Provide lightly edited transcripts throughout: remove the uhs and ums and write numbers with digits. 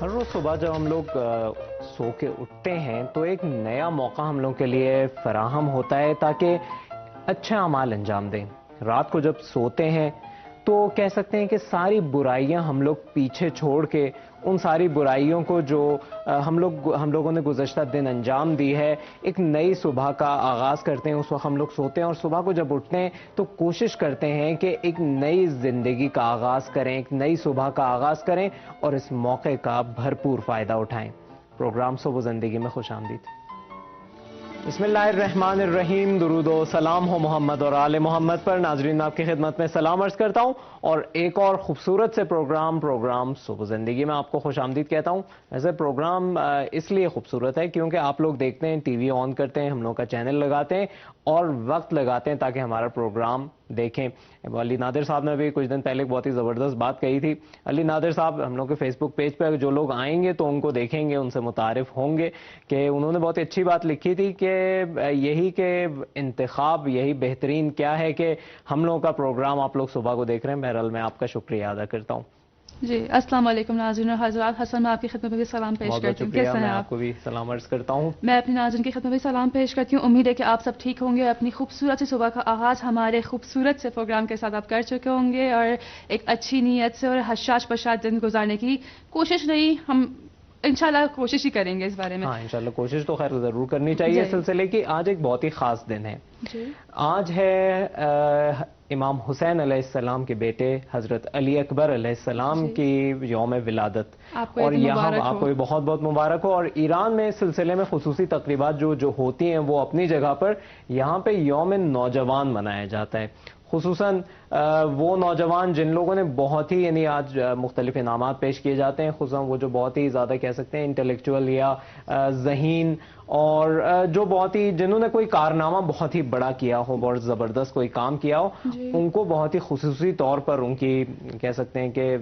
ہر روز صبح جب ہم لوگ سو کے اٹھتے ہیں تو ایک نیا موقع ہم لوگ کے لیے فراہم ہوتا ہے تاکہ اچھے اعمال انجام دیں. رات کو جب سوتے ہیں تو کہہ سکتے ہیں کہ ساری برائیاں ہم لوگ پیچھے چھوڑ کے ان ساری برائیوں کو جو ہم لوگوں نے گزشتہ دن انجام دی ہے، ایک نئی صبح کا آغاز کرتے ہیں. اس وقت ہم لوگ سوتے ہیں اور صبح کو جب اٹھتے ہیں تو کوشش کرتے ہیں کہ ایک نئی زندگی کا آغاز کریں، ایک نئی صبح کا آغاز کریں اور اس موقع کا بھرپور فائدہ اٹھائیں. پروگرام صبح زندگی میں خوش آمدید. بسم اللہ الرحمن الرحیم. درود و سلام ہو محمد اور آل محمد پر. ناظرین، آپ کی خدمت میں سلام عرض کرتا ہوں اور ایک اور خوبصورت سے پروگرام صبح زندگی میں آپ کو خوش آمدید کہتا ہوں. ویسے پروگرام اس لیے خوبصورت ہے کیونکہ آپ لوگ دیکھتے ہیں، ٹی وی آن کرتے ہیں، ہم لوگ کا چینل لگاتے ہیں اور وقت لگاتے ہیں تاکہ ہمارا پروگرام دیکھیں. علی نادر صاحب نے بھی کچھ دن پہلے بہت ہی زبردست بات کہی تھی. علی نادر صاحب ہم لوگ کے فیس بک پیج پہ جو لوگ آئیں گے تو ان کو دیکھیں گے، ان سے متعارف ہوں گے کہ انہوں نے بہت اچھی بات لکھی تھی کہ یہی کہ انتخاب یہی بہترین کیا ہے کہ ہم لوگوں کا پروگرام آپ لوگ صبح کو دیکھ رہے ہیں. بہرحال میں آپ کا شکریہ ادا کرتا ہوں. جی السلام علیکم ناظرین اور حضرات. حسن میں آپ کی خدمت میں سلام پیش کرتی ہوں. کیسے ہیں آپ؟ کو بھی سلام عرض کرتا ہوں. میں اپنی ناظرین کی خدمت میں سلام پیش کرتی ہوں. امید ہے کہ آپ سب ٹھیک ہوں گے. اپنی خوبصورت سی صبح کا آغاز ہمارے خوبصورت سے پروگرام کے ساتھ آپ کر چکے ہوں گے اور ایک اچھی نیت سے اور حشاش پشاش دن گزارنے کی کوشش نہیں، ہم انشاءاللہ کوشش ہی کریں گے اس بارے میں. ہاں انشاءاللہ کوشش تو خیر ضرور کرنی چاہیے. اس سلسلے کی آج ایک بہت ہی خاص دن ہے. آج ہے امام حسین علیہ السلام کے بیٹے حضرت علی اکبر علیہ السلام کی یوم ولادت، اور یہاں آپ کو بھی بہت بہت مبارک ہو. اور ایران میں اس سلسلے میں خصوصی تقریبات جو ہوتی ہیں وہ اپنی جگہ پر. یہاں پہ یوم نوجوان منایا جاتا ہے، خصوصاً وہ نوجوان جن لوگوں نے بہت ہی یعنی آج مختلف انعامات پیش کیے جاتے ہیں، خصوصاً وہ جو بہت ہی زیادہ کہہ سکتے ہیں انٹلیکچوئل یا ذہین اور جو بہت ہی جنہوں نے کوئی کارنامہ بہت ہی بڑا کیا ہو، بہت زبردست کوئی کام کیا ہو، ان کو بہت ہی خصوصی طور پر ان کی کہہ سکتے ہیں کہ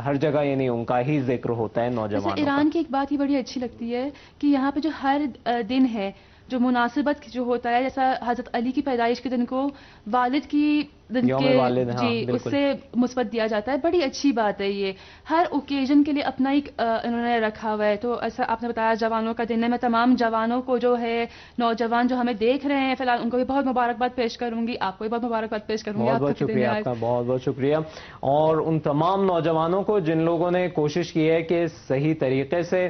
ہر جگہ یعنی ان کا ہی ذکر ہوتا ہے نوجوانوں کا. ایران کی ایک بات ہی بڑی اچھی لگتی ہے کہ یہاں پہ جو ہر دن ہے جو مناسبت جو ہوتا ہے، جیسا حضرت علی کی پیدائش کے دن کو والد کی دن کے اس سے مثبت دیا جاتا ہے. بڑی اچھی بات ہے یہ. ہر اوکیزن کے لیے اپنا ایک انہوں نے رکھا ہوا ہے. تو ایسا آپ نے بتایا جوانوں کا دن ہے. میں تمام جوانوں کو جو ہے نوجوان جو ہمیں دیکھ رہے ہیں فی الحال ان کو بھی بہت مبارکباد پیش کروں گی. آپ کو بھی بہت مبارکباد پیش کروں گی. بہت بہت شکریہ آپ کا، بہت بہت شکریہ. اور ان تمام نوجوانوں کو جن لوگوں نے کوشش کی ہے کہ صحیح طریقے سے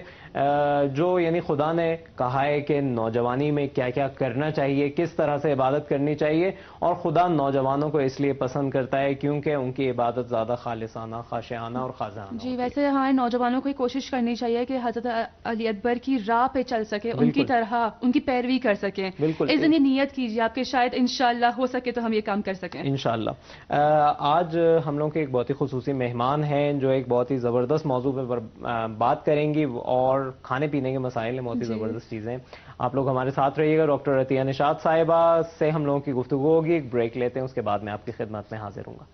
جو یعنی خدا نے کہا ہے کہ نوجوانی میں کیا کیا کرنا چاہیے، کس طرح سے عبادت کرنی چاہیے، اور خدا نوجوانوں کو اس لیے پسند کرتا ہے کیونکہ ان کی عبادت زیادہ خالصانہ، خاشعانہ اور خاضعانہ. جی ویسے ہمارے نوجوانوں کو کوشش کرنی چاہیے کہ حضرت علی اکبر کی راہ پہ چل سکے، ان کی طرح ان کی پیروی کر سکیں. اس دن یہ نیت کیجیے آپ کے شاید انشاءاللہ ہو سکے تو ہم یہ کام کر سکیں انشاءاللہ. آج ہم لوگ کے ایک بہت ہی خصوصی مہمان ہیں جو ایک بہت ہی زبردست موضوع پہ بات کریں گی اور کھانے پینے کے مسائل میں بہت ہی زبردست چیزیں. آپ لوگ ہمارے ساتھ رہیے گا. ڈاکٹر عطیہ نشاط صاحبہ سے ہم لوگوں کی گفتگو ہوگی. ایک بریک لیتے ہیں، اس کے بعد میں آپ کی خدمت میں حاضر ہوں گا.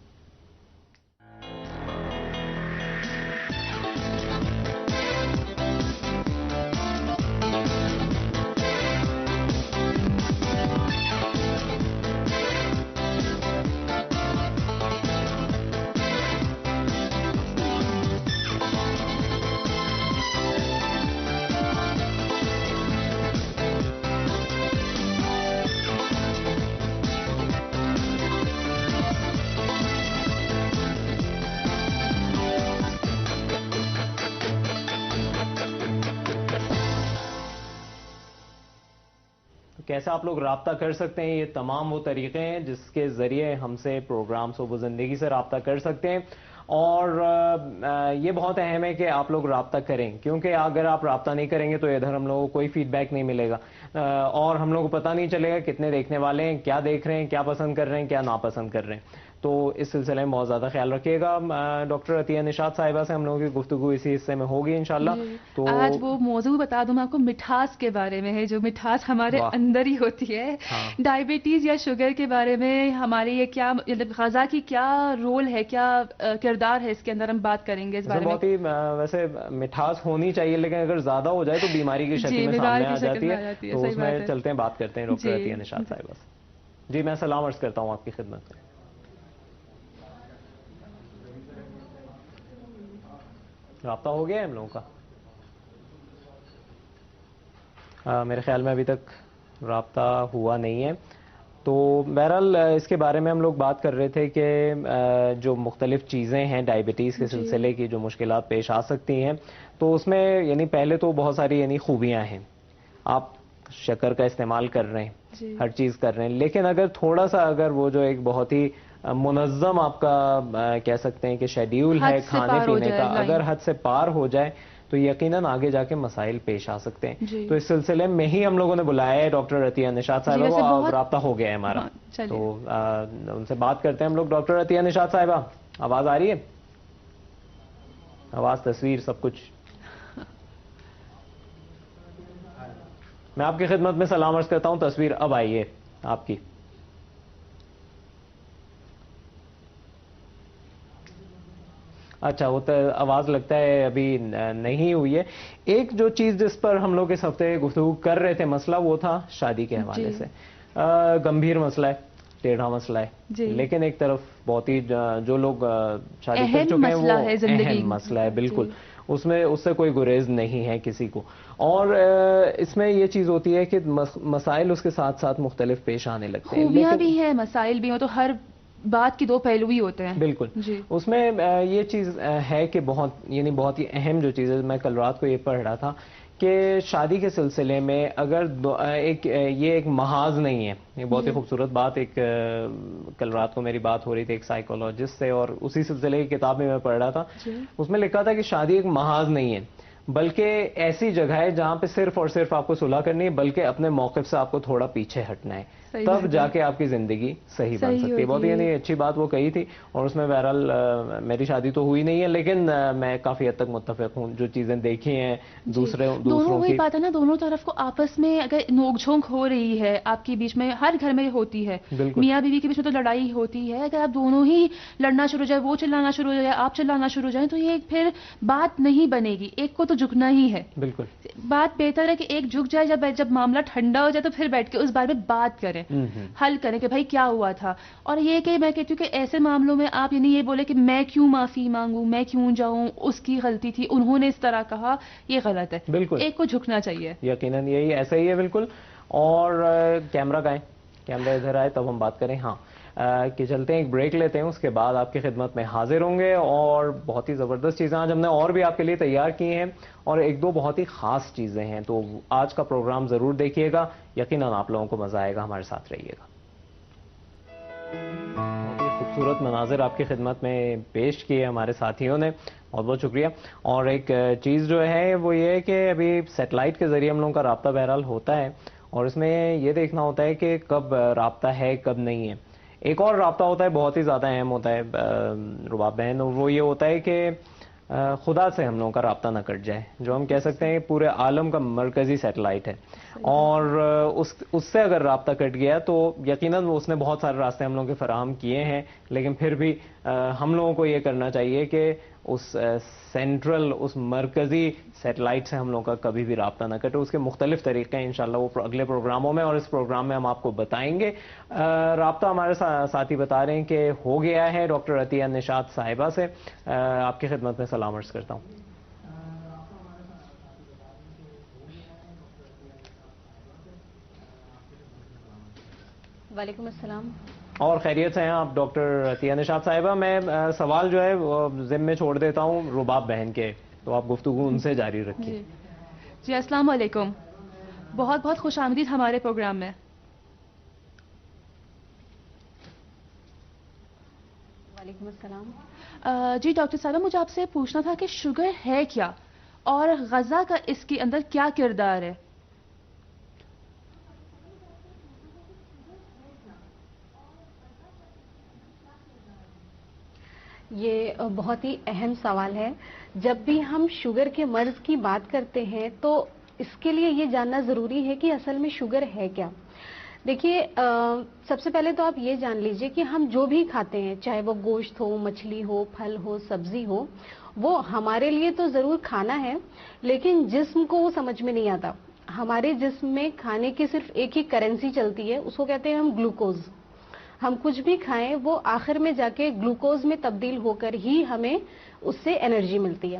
کیسے آپ لوگ رابطہ کر سکتے ہیں؟ یہ تمام وہ طریقے ہیں جس کے ذریعے ہم سے پروگرام صبح زندگی سے رابطہ کر سکتے ہیں. اور یہ بہت اہم ہے کہ آپ لوگ رابطہ کریں، کیونکہ اگر آپ رابطہ نہیں کریں گے تو ادھر ہم لوگوں کو کوئی فیڈ بیک نہیں ملے گا اور ہم لوگوں کو پتہ نہیں چلے گا کتنے دیکھنے والے ہیں، کیا دیکھ رہے ہیں، کیا پسند کر رہے ہیں، کیا ناپسند کر رہے ہیں. تو اس سلسلے میں بہت زیادہ خیال رکھیے گا. ڈاکٹر عطیہ نشاط صاحبہ سے ہم لوگوں کی گفتگو اسی حصے میں ہوگی انشاءاللہ. تو آج وہ موضوع بتا دوں میں آپ کو، مٹھاس کے بارے میں ہے. جو مٹھاس ہمارے اندر ہی ہوتی ہے، ڈائبٹیز یا شوگر کے بارے میں ہمارے یہ کیا غذا کی کیا رول ہے، کیا کردار ہے اس کے اندر، ہم بات کریں گے اس بارے میں. بہت ہی ویسے مٹھاس ہونی چاہیے لیکن اگر زیادہ ہو جائے تو بیماری کی شکل میں سامنے آ جاتی ہے. تو اس میں چلتے ہیں، بات کرتے ہیں ڈاکٹر عطیہ نشاط صاحبہ سے. جی میں سلام عرض کرتا ہوں آپ کی خدمت میں. رابطہ ہو گیا ہے ہم لوگوں کا؟ میرے خیال میں ابھی تک رابطہ ہوا نہیں ہے. تو بہرحال اس کے بارے میں ہم لوگ بات کر رہے تھے کہ جو مختلف چیزیں ہیں ڈائبٹیز کے سلسلے کی جو مشکلات پیش آ سکتی ہیں, تو اس میں یعنی پہلے تو بہت ساری یعنی خوبیاں ہیں. آپ شکر کا استعمال کر رہے ہیں, ہر چیز کر رہے ہیں, لیکن اگر تھوڑا سا اگر وہ جو ایک بہت ہی منظم آپ کا کہہ سکتے ہیں کہ شیڈیول ہے کھانے پینے کا, اگر حد سے پار ہو جائے تو یقیناً آگے جا کے مسائل پیش آ سکتے ہیں. تو اس سلسلے میں ہی ہم لوگوں نے بلایا ہے ڈاکٹر عطیہ نشاط صاحبہ کو, رابطہ ہو گیا ہے ہمارا, تو ان سے بات کرتے ہیں ہم لوگ. ڈاکٹر عطیہ نشاط صاحبہ, آواز آ رہی ہے؟ آواز, تصویر, سب کچھ. میں آپ کی خدمت میں سلام عرض کرتا ہوں. تصویر اب آئی ہے آپ کی. اچھا, وہ آواز لگتا ہے ابھی نہیں ہوئی ہے. ایک جو چیز جس پر ہم لوگ اس ہفتے گفتگو کر رہے تھے, مسئلہ وہ تھا شادی کے حوالے سے. گمبھیر مسئلہ ہے, ٹیڑھا مسئلہ ہے, لیکن ایک طرف بہت ہی جو لوگ شادی کر چکے ہیں وہ اہم مسئلہ ہے. بالکل, اس سے کوئی گریز نہیں ہے کسی کو. اور اس میں یہ چیز ہوتی ہے کہ مسائل اس کے ساتھ ساتھ مختلف پیش آنے لگتے ہیں. خوبیاں بھی ہیں, مسائل بھی ہوں, تو ہر بات کی دو پہلو ہی ہوتے ہیں. بالکل, اس میں یہ چیز ہے کہ بہت ہی اہم جو چیز ہے, میں کل رات کو یہ پڑھ رہا تھا کہ شادی کے سلسلے میں اگر یہ ایک محاذ نہیں ہے. یہ بہت ہی خوبصورت بات, ایک کل رات کو میری بات ہو رہی تھی ایک سائیکولوجسٹ سے, اور اسی سلسلے کی کتاب میں پڑھ رہا تھا. اس میں لکھا تھا کہ شادی ایک محاذ نہیں ہے, بلکہ ایسی جگہ ہے جہاں پہ صرف اور صرف آپ کو صلح کرنی ہے, بلکہ اپنے موقف سے آپ کو تھوڑا پیچھے ہٹنا ہے, تب جا کے آپ کی زندگی صحیح بن سکتی ہے. بہت ہی اچھی بات وہ کہی تھی, اور اس میں بہرحال میری شادی تو ہوئی نہیں ہے, لیکن میں کافی حد تک متفق ہوں. جو چیزیں دیکھی ہیں دوسروں وہی بات ہے نا, دونوں طرف کو آپس میں اگر نوک جھونک ہو رہی ہے آپ کے بیچ میں, ہر گھر میں ہوتی ہے, میاں بیوی کے بیچ میں تو لڑائی ہوتی ہے. اگر آپ دونوں ہی لڑنا شروع ہو جائے, وہ چلانا شروع ہو جائے, آپ چلانا شروع ہو جائیں, تو یہ پھر بات نہیں بنے گی. ایک کو تو جھکنا ہی ہے. بالکل, بات بہتر ہے کہ ایک جھک جائے, جب معاملہ ٹھنڈا ہو جائے تو پھر بیٹھ کے اس بارے میں بات کریں, حل کریں کہ بھائی کیا ہوا تھا. اور یہ کہ میں کہتی ہوں کہ ایسے معاملوں میں آپ یہ بولے کہ میں کیوں معافی مانگوں, میں کیوں جاؤں, اس کی غلطی تھی, انہوں نے اس طرح کہا, یہ غلط ہے. بالکل, ایک کو جھکنا چاہیے. یقیناً یہی ایسا ہی ہے. بالکل. اور کیمرہ کا ہے, کیمرہ ادھر آئے تب ہم بات کریں. ہاں, کہ چلتے ہیں, ایک بریک لیتے ہیں, اس کے بعد آپ کی خدمت میں حاضر ہوں گے. اور بہت ہی زبردست چیزیں آج ہم نے اور بھی آپ کے لیے تیار کی ہیں, اور ایک دو بہت ہی خاص چیزیں ہیں. تو آج کا پروگرام ضرور دیکھیے گا, یقیناً آپ لوگوں کو مزہ آئے گا. ہمارے ساتھ رہیے گا. بہت ہی خوبصورت مناظر آپ کی خدمت میں پیش کیے ہمارے ساتھیوں نے, بہت بہت شکریہ. اور ایک چیز جو ہے وہ یہ ہے کہ ابھی سیٹلائٹ کے ذریعے ہم لوگوں کا رابطہ بہرحال ہوتا ہے, اور اس میں یہ دیکھنا ہوتا ہے کہ کب رابطہ ہے کب نہیں ہے. ایک اور رابطہ ہوتا ہے بہت ہی زیادہ اہم ہوتا ہے رباب بہن, وہ یہ ہوتا ہے کہ خدا سے ہم لوگوں کا رابطہ نہ کٹ جائے, جو ہم کہہ سکتے ہیں پورے عالم کا مرکزی سیٹلائٹ ہے. اور اس سے اگر رابطہ کٹ گیا تو یقیناً اس نے بہت سارے راستے ہم لوگوں کے فراہم کیے ہیں, لیکن پھر بھی ہم لوگوں کو یہ کرنا چاہیے کہ اس سینٹرل, اس مرکزی سیٹلائٹ سے ہم لوگوں کا کبھی بھی رابطہ نہ کٹے. اس کے مختلف طریقے ہیں, انشاءاللہ وہ اگلے پروگراموں میں اور اس پروگرام میں ہم آپ کو بتائیں گے. رابطہ ہمارے ساتھی بتا رہے ہیں کہ ہو گیا ہے ڈاکٹر عطیہ نشاط صاحبہ سے. آپ کی خدمت میں سلام عرض کرتا ہوں. وعلیکم السلام. اور خیریت سے ہیں آپ ڈاکٹر عطیہ نشاط صاحبہ؟ میں سوال جو ہے وہ ذمہ میں چھوڑ دیتا ہوں رباب بہن کے, تو آپ گفتگو ان سے جاری رکھیے. جی السلام علیکم, بہت بہت خوش آمدید ہمارے پروگرام میں. وعلیکم السلام. جی ڈاکٹر صاحبہ, مجھے آپ سے پوچھنا تھا کہ شوگر ہے کیا, اور غذا کا اس کے اندر کیا کردار ہے؟ یہ بہت ہی اہم سوال ہے. جب بھی ہم شوگر کے مرض کی بات کرتے ہیں تو اس کے لیے یہ جاننا ضروری ہے کہ اصل میں شوگر ہے کیا. دیکھیے, سب سے پہلے تو آپ یہ جان لیجئے کہ ہم جو بھی کھاتے ہیں, چاہے وہ گوشت ہو, مچھلی ہو, پھل ہو, سبزی ہو, وہ ہمارے لیے تو ضرور کھانا ہے, لیکن جسم کو وہ سمجھ میں نہیں آتا. ہمارے جسم میں کھانے کی صرف ایک ہی کرنسی چلتی ہے, اس کو کہتے ہیں ہم گلوکوز. ہم کچھ بھی کھائیں وہ آخر میں جا کے گلوکوز میں تبدیل ہو کر ہی ہمیں اس سے انرجی ملتی ہے.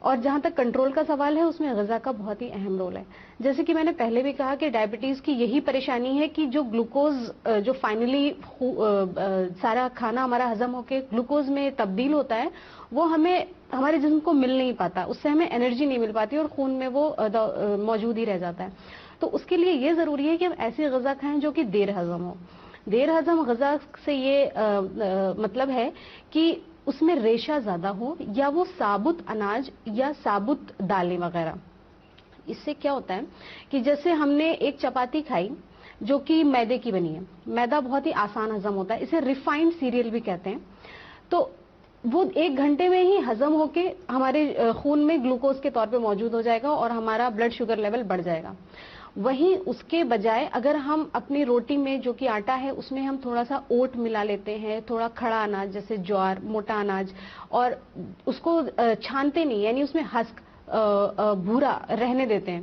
اور جہاں تک کنٹرول کا سوال ہے اس میں غذا کا بہت ہی اہم رول ہے. جیسے کہ میں نے پہلے بھی کہا کہ ڈائبٹیز کی یہی پریشانی ہے کہ جو گلوکوز جو فائنلی سارا کھانا ہمارا ہضم ہو کے گلوکوز میں تبدیل ہوتا ہے وہ ہمیں ہمارے جسم کو مل نہیں پاتا, اس سے ہمیں انرجی نہیں مل پاتی اور خون میں وہ موجود ہی رہ جاتا ہے. تو اس کے لیے یہ ضروری ہے کہ ہم ایسی غذا کھائیں جو کہ دیر ہضم ہو. دیر ہضم غذا سے یہ مطلب ہے کہ اس میں ریشہ زیادہ ہو یا وہ ثابت اناج یا ثابت دالیں وغیرہ. اس سے کیا ہوتا ہے کہ جیسے ہم نے ایک چپاتی کھائی جو کہ میدے کی بنی ہے, میدا بہت ہی آسان ہضم ہوتا ہے, اسے ریفائنڈ سیریل بھی کہتے ہیں, تو وہ 1 گھنٹے میں ہی ہضم ہو کے ہمارے خون میں گلوکوز کے طور پہ موجود ہو جائے گا اور ہمارا بلڈ شوگر لیول بڑھ جائے گا. وہیں اس کے بجائے اگر ہم اپنی روٹی میں جو کہ آٹا ہے اس میں ہم تھوڑا سا اوٹ ملا لیتے ہیں, تھوڑا کھڑا اناج جیسے جوار, موٹا اناج, اور اس کو چھانتے نہیں, یعنی اس میں ہسک بھورا رہنے دیتے ہیں,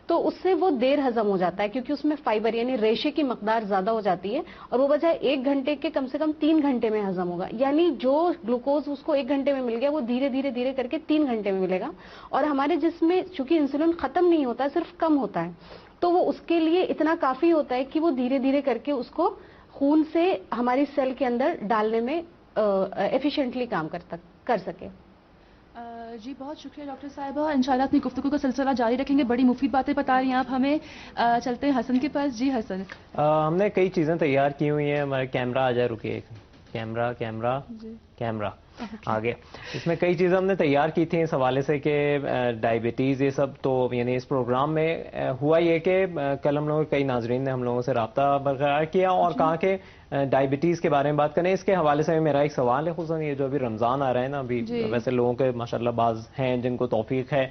تو اس سے وہ دیر ہضم ہو جاتا ہے کیونکہ اس میں فائبر یعنی ریشے کی مقدار زیادہ ہو جاتی ہے, اور وہ بجائے 1 گھنٹے کے کم سے کم 3 گھنٹے میں ہضم ہوگا. یعنی جو گلوکوز اس کو 1 گھنٹے میں مل گیا وہ دھیرے دھیرے دھیرے کر کے 3 گھنٹے میں ملے گا, اور ہمارے جسم میں چونکہ انسولین ختم نہیں ہوتا, صرف کم ہوتا ہے, تو وہ اس کے لیے اتنا کافی ہوتا ہے کہ وہ دھیرے دھیرے کر کے اس کو خون سے ہماری سیل کے اندر ڈالنے میں ایفیشینٹلی کام کر سکے. جی بہت شکریہ ڈاکٹر صاحبہ, انشاءاللہ اپنی گفتگو کا سلسلہ جاری رکھیں گے. بڑی مفید باتیں بتا رہی ہیں آپ ہمیں. چلتے ہیں حسن کے پاس. جی حسن. ہم نے کئی چیزیں تیار کی ہوئی ہیں. ہمارا کیمرہ آ جائے, رکیے, کیمرہ آگے. اس میں کئی چیزیں ہم نے تیار کی تھیں اس حوالے سے کہ ڈائبٹیز یہ سب, تو یعنی اس پروگرام میں ہوا یہ کہ کل ہم لوگوں کئی ناظرین نے ہم لوگوں سے رابطہ برقرار کیا اور کہا کہ ڈائبٹیز کے بارے میں بات کریں. اس کے حوالے سے میرا ایک سوال ہے, خصوصاً یہ جو ابھی رمضان آ رہا ہے نا, ابھی ویسے لوگوں کے ماشاءاللہ بعض ہیں جن کو توفیق ہے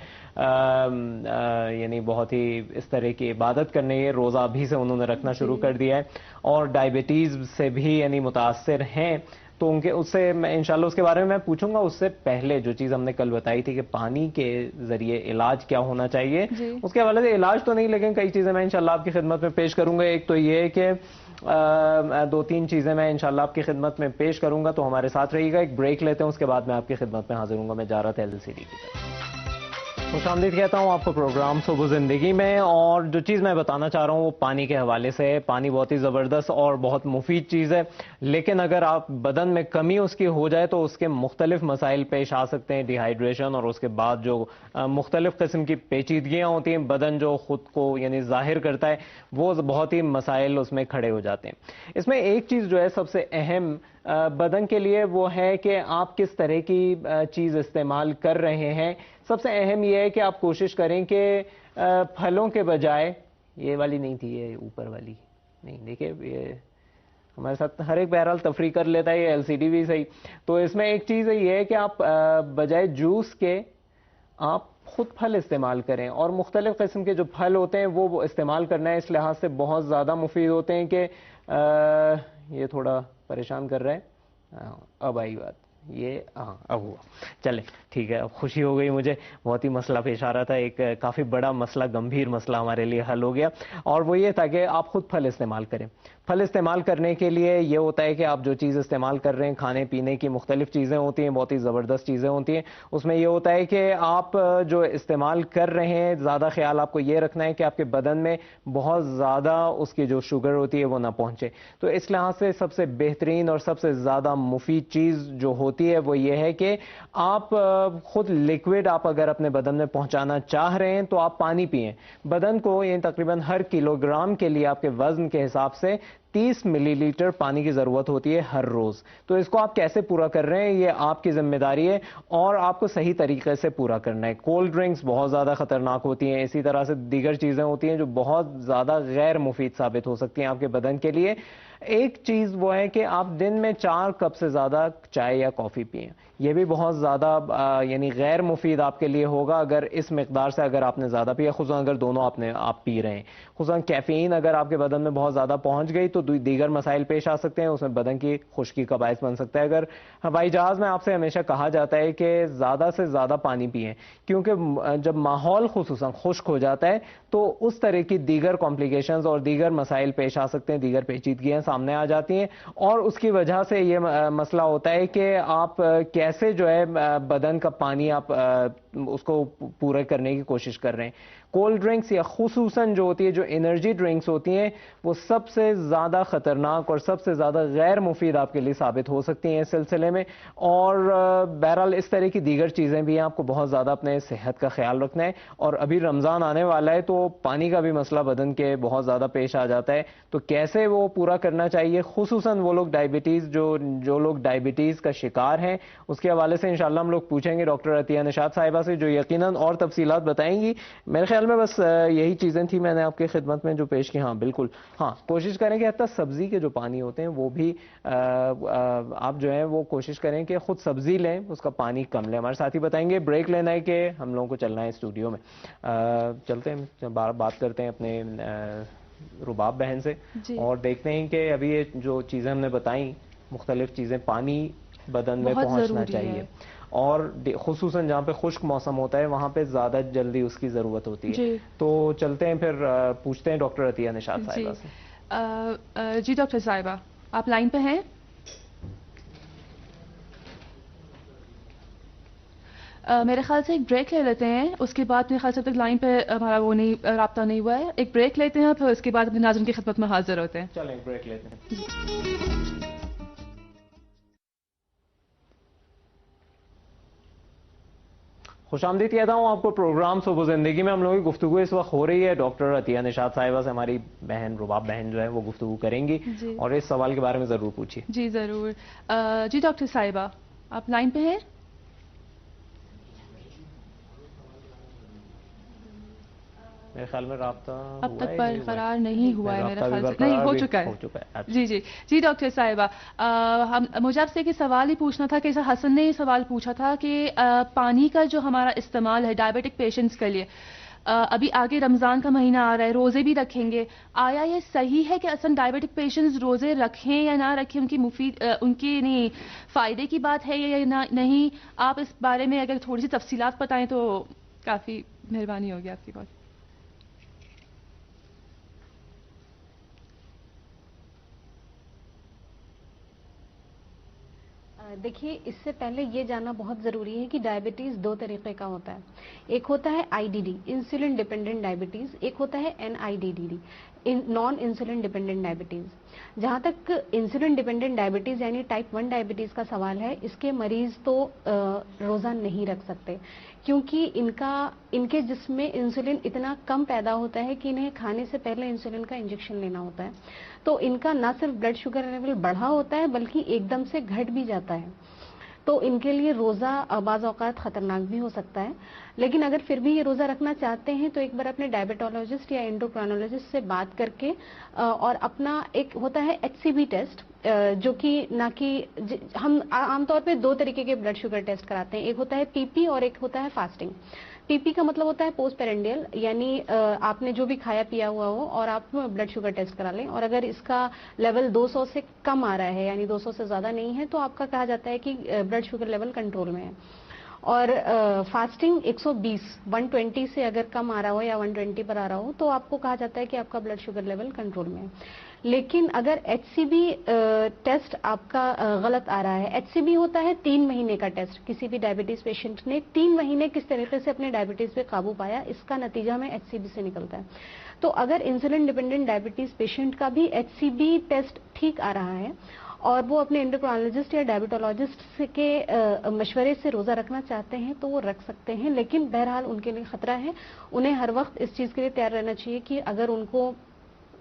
یعنی بہت ہی اس طرح کی عبادت کرنے, یہ روزہ ابھی سے انہوں نے رکھنا شروع کر دیا ہے, اور ڈائبٹیز سے بھی یعنی متاثر ہیں, تو ان کے اس سے میں انشاءاللہ اس کے بارے میں میں پوچھوں گا. اس سے پہلے جو چیز ہم نے کل بتائی تھی کہ پانی کے ذریعے علاج کیا ہونا چاہیے, اس کے حوالے سے علاج تو نہیں لیکن کئی چیزیں میں انشاءاللہ آپ کی خدمت میں پیش کروں گا. ایک تو یہ کہ 2-3 چیزیں میں انشاءاللہ آپ کی خدمت میں پیش کروں گا, تو ہمارے ساتھ رہیے گا. ایک بریک لیتے ہیں, اس کے بعد میں آپ کی خدمت میں حاضر ہوں گا. میں جا رہا تھا LCD کی طرف. خوش آمدید کہتا ہوں آپ کو پروگرام صبح زندگی میں, اور جو چیز میں بتانا چاہ رہا ہوں وہ پانی کے حوالے سے ہے. پانی بہت ہی زبردست اور بہت مفید چیز ہے, لیکن اگر آپ بدن میں کمی اس کی ہو جائے تو اس کے مختلف مسائل پیش آ سکتے ہیں. ڈی ہائیڈریشن اور اس کے بعد جو مختلف قسم کی پیچیدگیاں ہوتی ہیں, بدن جو خود کو یعنی ظاہر کرتا ہے, وہ بہت ہی مسائل اس میں کھڑے ہو جاتے ہیں. اس میں ایک چیز جو ہے سب سے اہم بدن کے لیے وہ ہے کہ آپ کس طرح کی چیز استعمال کر رہے ہیں. سب سے اہم یہ ہے کہ آپ کوشش کریں کہ پھلوں کے بجائے, یہ والی نہیں تھی, یہ اوپر والی نہیں, دیکھیں یہ ہمارے ساتھ ہر ایک بہرحال تفریح کر لیتا ہے, یہ LCD بھی صحیح. تو اس میں ایک چیز یہ ہے کہ آپ بجائے جوس کے آپ خود پھل استعمال کریں, اور مختلف قسم کے جو پھل ہوتے ہیں وہ استعمال کرنا ہے. اس لحاظ سے بہت زیادہ مفید ہوتے ہیں کہ یہ تھوڑا پریشان کر رہا ہے. اب آئی بات, یہ اب ہوا, چلیں ٹھیک ہے, اب خوشی ہو گئی مجھے. بہت ہی مسئلہ پیش آ رہا تھا, ایک کافی بڑا مسئلہ, گمبھیر مسئلہ ہمارے لیے حل ہو گیا, اور وہ یہ تھا کہ آپ خود پھل استعمال کریں. پھل استعمال کرنے کے لیے یہ ہوتا ہے کہ آپ جو چیز استعمال کر رہے ہیں, کھانے پینے کی مختلف چیزیں ہوتی ہیں, بہت ہی زبردست چیزیں ہوتی ہیں. اس میں یہ ہوتا ہے کہ آپ جو استعمال کر رہے ہیں, زیادہ خیال آپ کو یہ رکھنا ہے کہ آپ کے بدن میں بہت زیادہ اس کی جو شوگر ہوتی ہے وہ نہ پہنچے. تو اس لحاظ سے سب سے بہترین اور سب سے زیادہ مفید چیز جو ہوتی ہے وہ یہ ہے کہ آپ خود لیکوڈ آپ اگر اپنے بدن میں پہنچانا چاہ رہے ہیں تو آپ پانی پئیں. بدن کو یعنی تقریباً ہر کلو گرام کے لیے آپ کے وزن کے حساب سے 30 ملی لیٹر پانی کی ضرورت ہوتی ہے ہر روز. تو اس کو آپ کیسے پورا کر رہے ہیں یہ آپ کی ذمہ داری ہے, اور آپ کو صحیح طریقے سے پورا کرنا ہے. کولڈ ڈرنکس بہت زیادہ خطرناک ہوتی ہیں, اسی طرح سے دیگر چیزیں ہوتی ہیں جو بہت زیادہ غیر مفید ثابت ہو سکتی ہیں آپ کے بدن کے لیے. ایک چیز وہ ہے کہ آپ دن میں 4 کپ سے زیادہ چائے یا کافی پئیں. یہ بھی بہت زیادہ یعنی غیر مفید آپ کے لیے ہوگا اگر اس مقدار سے اگر آپ نے زیادہ پیا, خصوصاً اگر دونوں آپ پی رہے ہیں. خصوصاً کیفین اگر آپ کے بدن میں بہت زیادہ پہنچ گئی تو تو دیگر مسائل پیش آ سکتے ہیں, اس میں بدن کی خشکی کا باعث بن سکتا ہے. اگر ہوائی جہاز میں آپ سے ہمیشہ کہا جاتا ہے کہ زیادہ سے زیادہ پانی پئیں, کیونکہ جب ماحول خصوصاً خشک ہو جاتا ہے تو اس طرح کی دیگر کمپلیکیشنز اور دیگر مسائل پیش آ سکتے ہیں, دیگر پیچیدگیاں سامنے آ جاتی ہیں, اور اس کی وجہ سے یہ مسئلہ ہوتا ہے کہ آپ کیسے جو ہے بدن کا پانی آپ اس کو پورا کرنے کی کوشش کر رہے ہیں. کولڈ ڈرنکس یا خصوصاً جو ہوتی ہے جو انرجی ڈرنکس ہوتی ہیں وہ سب سے زیادہ خطرناک اور سب سے زیادہ غیر مفید آپ کے لیے ثابت ہو سکتی ہیں اس سلسلے میں. اور بہرحال اس طرح کی دیگر چیزیں بھی ہیں, آپ کو بہت زیادہ اپنے صحت کا خیال رکھنا ہے. اور ابھی رمضان آنے والا ہے تو پانی کا بھی مسئلہ بدن کے بہت زیادہ پیش آ جاتا ہے, تو کیسے وہ پورا کرنا چاہیے, خصوصاً وہ لوگ ڈائبٹیز جو لوگ ڈائبٹیز کا شکار ہیں, اس کے حوالے سے انشاءاللہ ہم لوگ پوچھیں گے ڈاکٹر عطیہ نشاط صاحبہ سے, جو یقیناً اور تفصیلات بتائیں گی. میرے خیال میں بس یہی چیزیں تھیں میں نے آپ کی خدمت میں جو پیش کی. ہاں بالکل, ہاں کوشش کریں کہ حتی سبزی کے جو پانی ہوتے ہیں وہ بھی آپ جو ہیں وہ کوشش کریں کہ خود سبزی لیں, اس کا پانی کم لیں. ہمارے ساتھی بتائیں گے بریک لینا ہے کہ ہم لوگوں کو چلنا ہے اسٹوڈیو میں. چلتے ہیں بات کرتے ہیں اپنے رباب بہن سے اور دیکھتے ہیں کہ ابھی یہ جو چیزیں ہم نے بتائیں مختلف چیزیں, پانی بدن میں پہنچنا چاہیے, اور خصوصاً جہاں پہ خشک موسم ہوتا ہے وہاں پہ زیادہ جلدی اس کی ضرورت ہوتی ہے. تو چلتے ہیں پھر پوچھتے ہیں ڈاکٹر عطیہ نشاط صاحبہ سے. جی ڈاکٹر صاحبہ آپ لائن پہ ہیں؟ میرے خیال سے ایک بریک لے لیتے ہیں, اس کے بعد میرے خیال سے تک لائن پہ ہمارا وہ نہیں رابطہ نہیں ہوا ہے. ایک بریک لیتے ہیں, پھر اس کے بعد اپنے ناظرین کی خدمت میں حاضر ہوتے ہیں. چلیں بریک لیتے ہیں. خوش آمدید کہتا ہوں آپ کو پروگرام صبح زندگی میں. ہم لوگوں کی گفتگو اس وقت ہو رہی ہے ڈاکٹر عطیہ نشاط صاحبہ سے. ہماری بہن رباب بہن جو ہے وہ گفتگو کریں گی اور اس سوال کے بارے میں ضرور پوچھیے. جی ضرور. جی ڈاکٹر صاحبہ آپ لائن پہ ہیں؟ میرے خیال میں رابطہ اب تک برقرار نہیں ہوا ہے, میرے خیال سے نہیں ہو چکا ہے. جی ڈاکٹر صاحبہ مجھے آپ سے کہ سوال ہی پوچھنا تھا کہ حسن نے یہ سوال پوچھا تھا کہ پانی کا جو ہمارا استعمال ہے ڈائبٹک پیشنٹس کے لیے, ابھی آگے رمضان کا مہینہ آ رہا ہے, روزے بھی رکھیں گے, آیا یہ صحیح ہے کہ اصلا ڈائبٹک پیشنٹس روزے رکھیں یا نہ رکھیں, ان کی نہیں فائدے کی بات ہے یا نہیں؟ آپ اس بارے میں اگر تھوڑی سی تفصیلات بتائیں تو کافی مہربانی ہوگی آپ کی بات. دیکھیے اس سے پہلے یہ جاننا بہت ضروری ہے کہ ڈائبٹیز دو طریقے کا ہوتا ہے. ایک ہوتا ہے I D D insulin dependent diabetes, ایک ہوتا ہے N I D D non insulin dependent diabetes. جہاں تک انسولین ڈیپینڈنٹ ڈائبٹیز یعنی ٹائپ 1 ڈائبٹیز کا سوال ہے, اس کے مریض تو روزہ نہیں رکھ سکتے, کیونکہ ان کے جسم میں انسولین اتنا کم پیدا ہوتا ہے کہ انہیں کھانے سے پہلے انسولین کا انجیکشن لینا ہوتا ہے. تو ان کا نہ صرف بلڈ شوگر لیول بڑھا ہوتا ہے بلکہ ایک دم سے گھٹ بھی جاتا ہے. تو ان کے لیے روزہ بعض اوقات خطرناک بھی ہو سکتا ہے. لیکن اگر پھر بھی یہ روزہ رکھنا چاہتے ہیں تو ایک بار اپنے ڈائبٹولوجسٹ یا انڈوکرائنولوجسٹ سے بات کر کے اور اپنا ایک ہوتا ہے HCB ٹیسٹ, جو کہ نہ کہ ہم عام طور پہ دو طریقے کے بلڈ شوگر ٹیسٹ کراتے ہیں, ایک ہوتا ہے PP اور ایک ہوتا ہے فاسٹنگ. PP کا مطلب ہوتا ہے پوسٹ پیرنڈیل, یعنی آپ نے جو بھی کھایا پیا ہوا ہو اور آپ بلڈ شوگر ٹیسٹ کرا لیں, اور اگر اس کا لیول 200 سے کم آ رہا ہے یعنی 200 سے زیادہ نہیں ہے تو آپ کا کہا جاتا ہے کہ بلڈ شوگر لیول کنٹرول میں ہے. اور فاسٹنگ 120 سے اگر کم آ رہا ہو یا 120 پر آ رہا ہو تو آپ کو کہا جاتا ہے کہ آپ کا بلڈ شوگر لیول کنٹرول میں ہے. لیکن اگر HCB ٹیسٹ آپ کا غلط آ رہا ہے, HCB ہوتا ہے 3 مہینے کا ٹیسٹ. کسی بھی ڈائبٹیز پیشنٹ نے 3 مہینے کس طریقے سے اپنے ڈائبٹیز پہ قابو پایا, اس کا نتیجہ ہمیں HCB سے نکلتا ہے. تو اگر انسولین ڈیپینڈنٹ ڈائبٹیز پیشنٹ کا بھی HCB ٹیسٹ ٹھیک آ رہا ہے اور وہ اپنے انڈوکرائنولوجسٹ یا ڈائبٹولوجسٹ کے مشورے سے روزہ رکھنا چاہتے ہیں تو وہ رکھ سکتے ہیں. لیکن بہرحال ان کے لیے خطرہ ہے, انہیں ہر وقت اس چیز کے لیے تیار رہنا چاہیے کہ اگر ان کو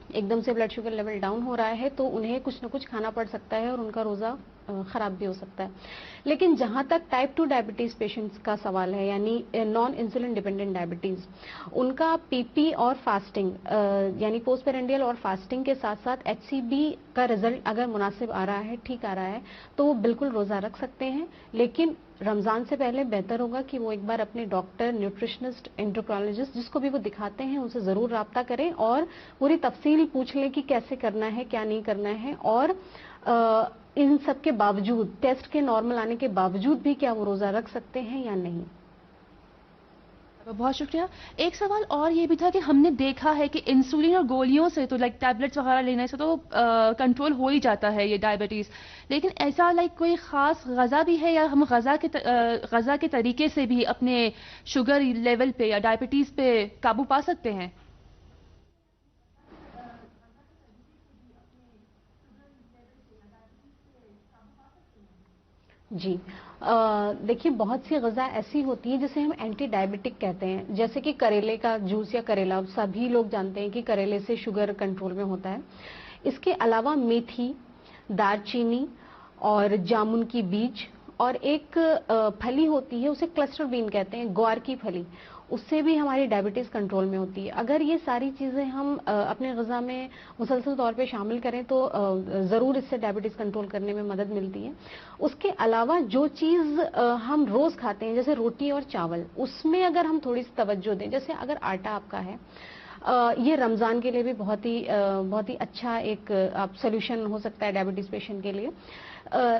ایک دم سے بلڈ شوگر لیول ڈاؤن ہو رہا ہے تو انہیں کچھ نہ کچھ کھانا پڑ سکتا ہے اور ان کا روزہ خراب بھی ہو سکتا ہے. لیکن جہاں تک ٹائپ 2 ڈائبٹیز پیشنٹس کا سوال ہے, یعنی نان انسولین ڈیپینڈنٹ ڈائبٹیز, ان کا پی پی اور فاسٹنگ یعنی پوسٹ پیرنڈیل اور فاسٹنگ کے ساتھ ساتھ ایچ سی بی کا رزلٹ اگر مناسب آ رہا ہے, ٹھیک آ رہا ہے, تو وہ بالکل روزہ رکھ سکتے ہیں. لیکن رمضان سے پہلے بہتر ہوگا کہ وہ ایک بار اپنے ڈاکٹر, نیوٹریشنسٹ, انڈوکرینالوجسٹ جس کو بھی وہ دکھاتے ہیں ان سے ضرور رابطہ کریں اور پوری تفصیل پوچھ لیں کہ کیسے کرنا ہے, کیا نہیں کرنا ہے, اور ان سب کے باوجود, ٹیسٹ کے نارمل آنے کے باوجود بھی کیا وہ روزہ رکھ سکتے ہیں یا نہیں. بہت شکریہ. ایک سوال اور یہ بھی تھا کہ ہم نے دیکھا ہے کہ انسولین اور گولیوں سے تو لائک ٹیبلٹس وغیرہ لینے سے تو کنٹرول ہو ہی جاتا ہے یہ ڈائبٹیز, لیکن ایسا لائک کوئی خاص غذا بھی ہے یا ہم غذا کے طریقے سے بھی اپنے شوگر لیول پہ یا ڈائبٹیز پہ قابو پا سکتے ہیں؟ جی دیکھیے, بہت سی غذا ایسی ہوتی ہے جسے ہم اینٹی ڈائبٹک کہتے ہیں, جیسے کہ کریلے کا جوس یا کریلا, سبھی لوگ جانتے ہیں کہ کریلے سے شوگر کنٹرول میں ہوتا ہے. اس کے علاوہ میتھی, دار چینی اور جامن کی بیج, اور ایک پھلی ہوتی ہے اسے کلسٹر بین کہتے ہیں, گوار کی پھلی, اس سے بھی ہماری ڈائبٹیز کنٹرول میں ہوتی ہے. اگر یہ ساری چیزیں ہم اپنے غذا میں مسلسل طور پہ شامل کریں تو ضرور اس سے ڈائبٹیز کنٹرول کرنے میں مدد ملتی ہے. اس کے علاوہ جو چیز ہم روز کھاتے ہیں جیسے روٹی اور چاول, اس میں اگر ہم تھوڑی سی توجہ دیں, جیسے اگر آٹا آپ کا ہے, یہ رمضان کے لیے بھی بہت ہی اچھا ایک سولوشن ہو سکتا ہے ڈائبٹیز پیشنٹ کے لیے.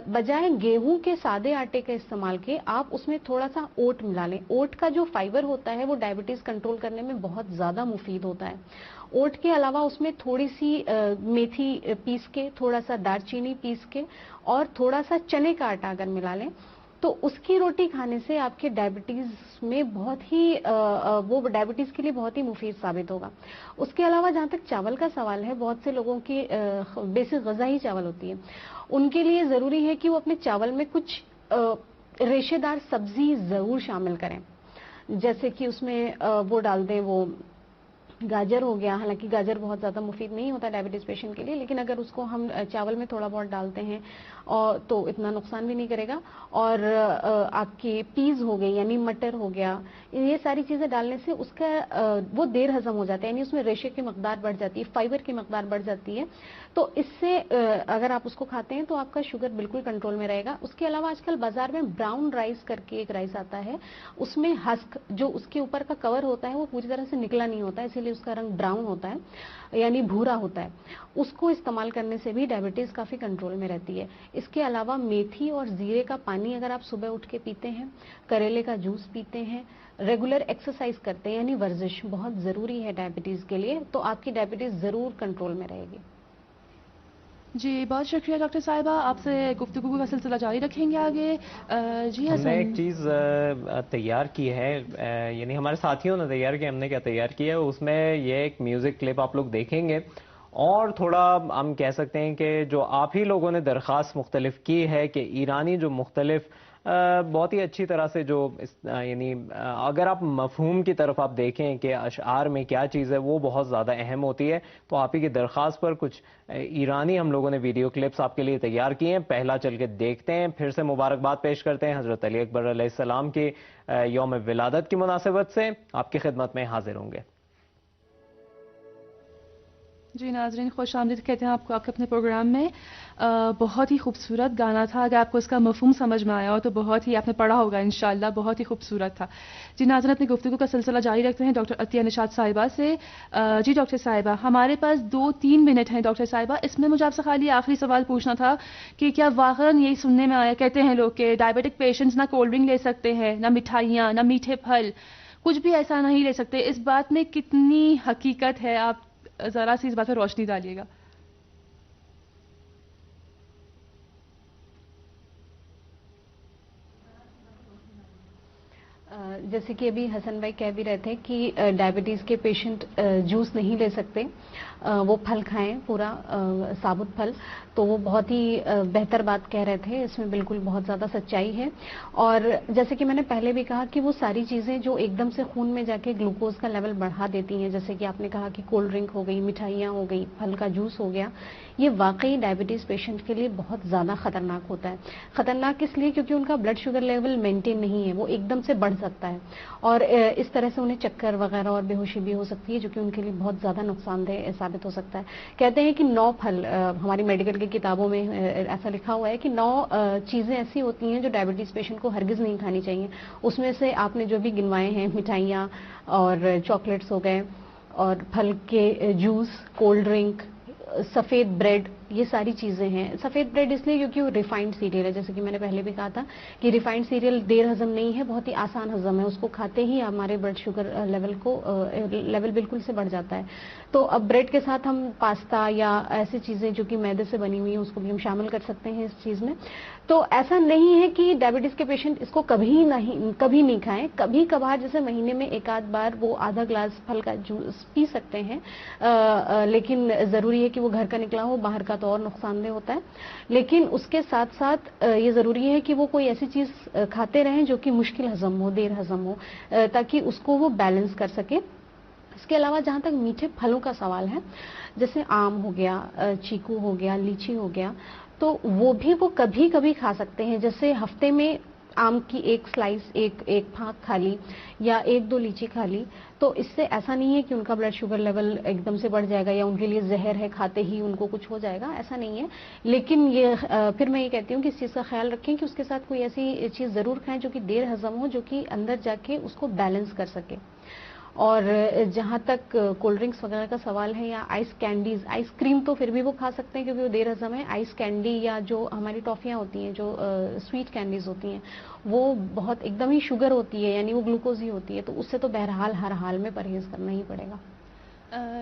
بجائے گیہوں کے سادے آٹے کا استعمال کے آپ اس میں تھوڑا سا اوٹ ملا لیں. اوٹ کا جو فائبر ہوتا ہے وہ ڈائبٹیز کنٹرول کرنے میں بہت زیادہ مفید ہوتا ہے. اوٹ کے علاوہ اس میں تھوڑی سی میتھی پیس کے, تھوڑا سا دار چینی پیس کے اور تھوڑا سا چنے کا آٹا اگر ملا لیں تو اس کی روٹی کھانے سے آپ کے ڈائبٹیز میں بہت ہی وہ ڈائبٹیز کے لیے بہت ہی مفید ثابت ہوگا. اس کے علاوہ جہاں تک چاول کا سوال ہے, بہت سے لوگوں کی بیسک غذا ہی چاول ہوتی ہے. ان کے لیے ضروری ہے کہ وہ اپنے چاول میں کچھ ریشے دار سبزی ضرور شامل کریں, جیسے کہ اس میں وہ ڈال دیں, وہ گاجر ہو گیا. حالانکہ گاجر بہت زیادہ مفید نہیں ہوتا ڈائبٹیز پیشنٹ کے لیے, لیکن اگر اس کو ہم چاول میں تھوڑا بہت ڈالتے ہیں تو اتنا نقصان بھی نہیں کرے گا. اور آپ کی پیز ہو گئی یعنی مٹر ہو گیا, یہ ساری چیزیں ڈالنے سے اس کا وہ دیر ہضم ہو جاتا ہے, یعنی اس میں ریشے کی مقدار بڑھ جاتی ہے, فائبر کی مقدار بڑھ جاتی ہے. تو اس سے اگر آپ اس کو کھاتے ہیں تو آپ کا شوگر بالکل کنٹرول میں رہے گا. اس کے علاوہ آج کل بازار میں براؤن رائس کر کے ایک رائس آتا ہے, اس میں ہسک جو اس کے اوپر کا کور ہوتا ہے وہ پوری طرح سے نکلا نہیں ہوتا ہے, اسی لیے اس کا رنگ براؤن ہوتا ہے یعنی بھورا ہوتا ہے. اس کو استعمال کرنے سے بھی ڈائبٹیز کافی کنٹرول میں رہتی ہے. اس کے علاوہ میتھی اور زیرے کا پانی اگر آپ صبح اٹھ کے پیتے ہیں, کریلے کا جوس پیتے ہیں, ریگولر ایکسرسائز کرتے ہیں یعنی ورزش بہت ضروری ہے ڈائبٹیز کے لیے, تو آپ کی ڈائبٹیز ضرور کنٹرول میں رہے گی. جی بہت شکریہ ڈاکٹر صاحبہ, آپ سے گفتگو کا سلسلہ جاری رکھیں گے آگے. جی ہم حسن, نے ایک چیز تیار کی ہے, یعنی ہمارے ساتھیوں نے تیار کیا, ہم نے کیا تیار کیا ہے, اس میں یہ ایک میوزک کلپ آپ لوگ دیکھیں گے اور تھوڑا ہم کہہ سکتے ہیں کہ جو آپ ہی لوگوں نے درخواست مختلف کی ہے کہ ایرانی جو مختلف بہت ہی اچھی طرح سے جو یعنی اگر آپ مفہوم کی طرف آپ دیکھیں کہ اشعار میں کیا چیز ہے وہ بہت زیادہ اہم ہوتی ہے, تو آپ ہی کی درخواست پر کچھ ایرانی ہم لوگوں نے ویڈیو کلپس آپ کے لیے تیار کیے ہیں. پہلا چل کے دیکھتے ہیں, پھر سے مبارکباد پیش کرتے ہیں حضرت علی اکبر علیہ السلام کی یوم ولادت کی مناسبت سے آپ کی خدمت میں حاضر ہوں گے. جی ناظرین, خوش آمدید کہتے ہیں آپ کو آپ کے اپنے پروگرام میں. بہت ہی خوبصورت گانا تھا, اگر آپ کو اس کا مفہوم سمجھ میں آیا ہو تو بہت ہی آپ نے پڑھا ہوگا انشاءاللہ, بہت ہی خوبصورت تھا. جی ناظرین, اپنی گفتگو کا سلسلہ جاری رکھتے ہیں ڈاکٹر عطیہ نشاط صاحبہ سے. جی ڈاکٹر صاحبہ, ہمارے پاس 2-3 منٹ ہیں ڈاکٹر صاحبہ, اس میں مجھے آپ سے خالی آخری سوال پوچھنا تھا کہ کیا واقعاً یہی سننے میں آیا, کہتے ہیں لوگ کہ ڈائبٹک پیشنٹس نہ کولڈ ڈرنک لے سکتے ہیں, نہ مٹھائیاں, نہ میٹھے پھل, کچھ بھی ایسا نہیں لے سکتے, اس بات میں کتنی حقیقت ہے؟ آپ ذرا سی اس بات پر روشنی ڈالیے گا. جیسے کہ ابھی حسن بھائی کہہ بھی رہے تھے کہ ڈائبٹیز کے پیشنٹ جوس نہیں لے سکتے. وہ پھل کھائیں پورا ثابت پھل، تو وہ بہت ہی بہتر بات کہہ رہے تھے، اس میں بالکل بہت زیادہ سچائی ہے. اور جیسے کہ میں نے پہلے بھی کہا کہ وہ ساری چیزیں جو ایک دم سے خون میں جا کے گلوکوز کا لیول بڑھا دیتی ہیں، جیسے کہ آپ نے کہا کہ کولڈ ڈرنک ہو گئی، مٹھائیاں ہو گئی، پھل کا جوس ہو گیا، یہ واقعی ڈائبٹیز پیشنٹ کے لیے بہت زیادہ خطرناک ہوتا ہے. خطرناک اس لیے کیونکہ ان کا بلڈ شوگر لیول مینٹین نہیں ہے، وہ ایک دم سے بڑھ سکتا ہے اور اس طرح سے انہیں چکر وغیرہ اور بے ہوشی بھی ہو سکتی ہے، جو کہ ان کے لیے بہت زیادہ نقصان دہ ثابت ہو سکتا ہے. کہتے ہیں کہ 9 پھل، ہماری میڈیکل کی کتابوں میں ایسا لکھا ہوا ہے کہ 9 چیزیں ایسی ہوتی ہیں جو ڈائبٹیز پیشنٹ کو ہرگز نہیں کھانی چاہیے. اس میں سے آپ نے جو بھی گنوائے ہیں، مٹھائیاں اور چاکلیٹس ہو گئے اور پھل کے جوس، کولڈ ڈرنک، سفید بریڈ، یہ ساری چیزیں ہیں. سفید بریڈ اس لیے کیونکہ وہ ریفائنڈ سیریل ہے، جیسے کہ میں نے پہلے بھی کہا تھا کہ ریفائنڈ سیریل دیر ہضم نہیں ہے، بہت ہی آسان ہضم ہے، اس کو کھاتے ہی ہمارے بلڈ شوگر لیول بالکل سے بڑھ جاتا ہے. تو اب بریڈ کے ساتھ ہم پاستا یا ایسی چیزیں جو کہ میدے سے بنی ہوئی ہیں اس کو بھی ہم شامل کر سکتے ہیں اس چیز میں. تو ایسا نہیں ہے کہ ڈائبٹیز کے پیشنٹ اس کو کبھی نہیں کھائیں، کبھی کبھار جیسے مہینے میں ایک آدھ بار وہ آدھا گلاس پھل کا جوس پی سکتے ہیں، لیکن ضروری ہے کہ وہ گھر کا نکلا ہو، باہر کا تو اور نقصان دہ ہوتا ہے. لیکن اس کے ساتھ ساتھ یہ ضروری ہے کہ وہ کوئی ایسی چیز کھاتے رہیں جو کہ مشکل ہضم ہو، دیر ہضم ہو، تاکہ اس کو وہ بیلنس کر سکے. اس کے علاوہ جہاں تک میٹھے پھلوں کا سوال ہے، جیسے آم ہو گیا، چیکو ہو گیا، لیچی ہو گیا، تو وہ بھی وہ کبھی کبھی کھا سکتے ہیں. جیسے ہفتے میں آم کی ایک سلائس، ایک پھاک کھا لی یا 1-2 لیچی کھا لی، تو اس سے ایسا نہیں ہے کہ ان کا بلڈ شوگر لیول ایک دم سے بڑھ جائے گا یا ان کے لیے زہر ہے، کھاتے ہی ان کو کچھ ہو جائے گا، ایسا نہیں ہے. لیکن یہ پھر میں یہ کہتی ہوں کہ اس چیز کا خیال رکھیں کہ اس کے ساتھ کوئی ایسی چیز ضرور کھائیں جو کہ دیر ہضم ہو، جو کہ اندر جا کے اس کو بیلنس کر سکے. اور جہاں تک کولڈ ڈرنکس وغیرہ کا سوال ہے یا آئس کینڈیز، آئس کریم تو پھر بھی وہ کھا سکتے ہیں کیونکہ وہ دیر ہضم ہے. آئس کینڈی یا جو ہماری ٹافیاں ہوتی ہیں، جو سویٹ کینڈیز ہوتی ہیں، وہ بہت ایک دم ہی شوگر ہوتی ہے، یعنی وہ گلوکوز ہی ہوتی ہے، تو اس سے تو بہرحال ہر حال میں پرہیز کرنا ہی پڑے گا.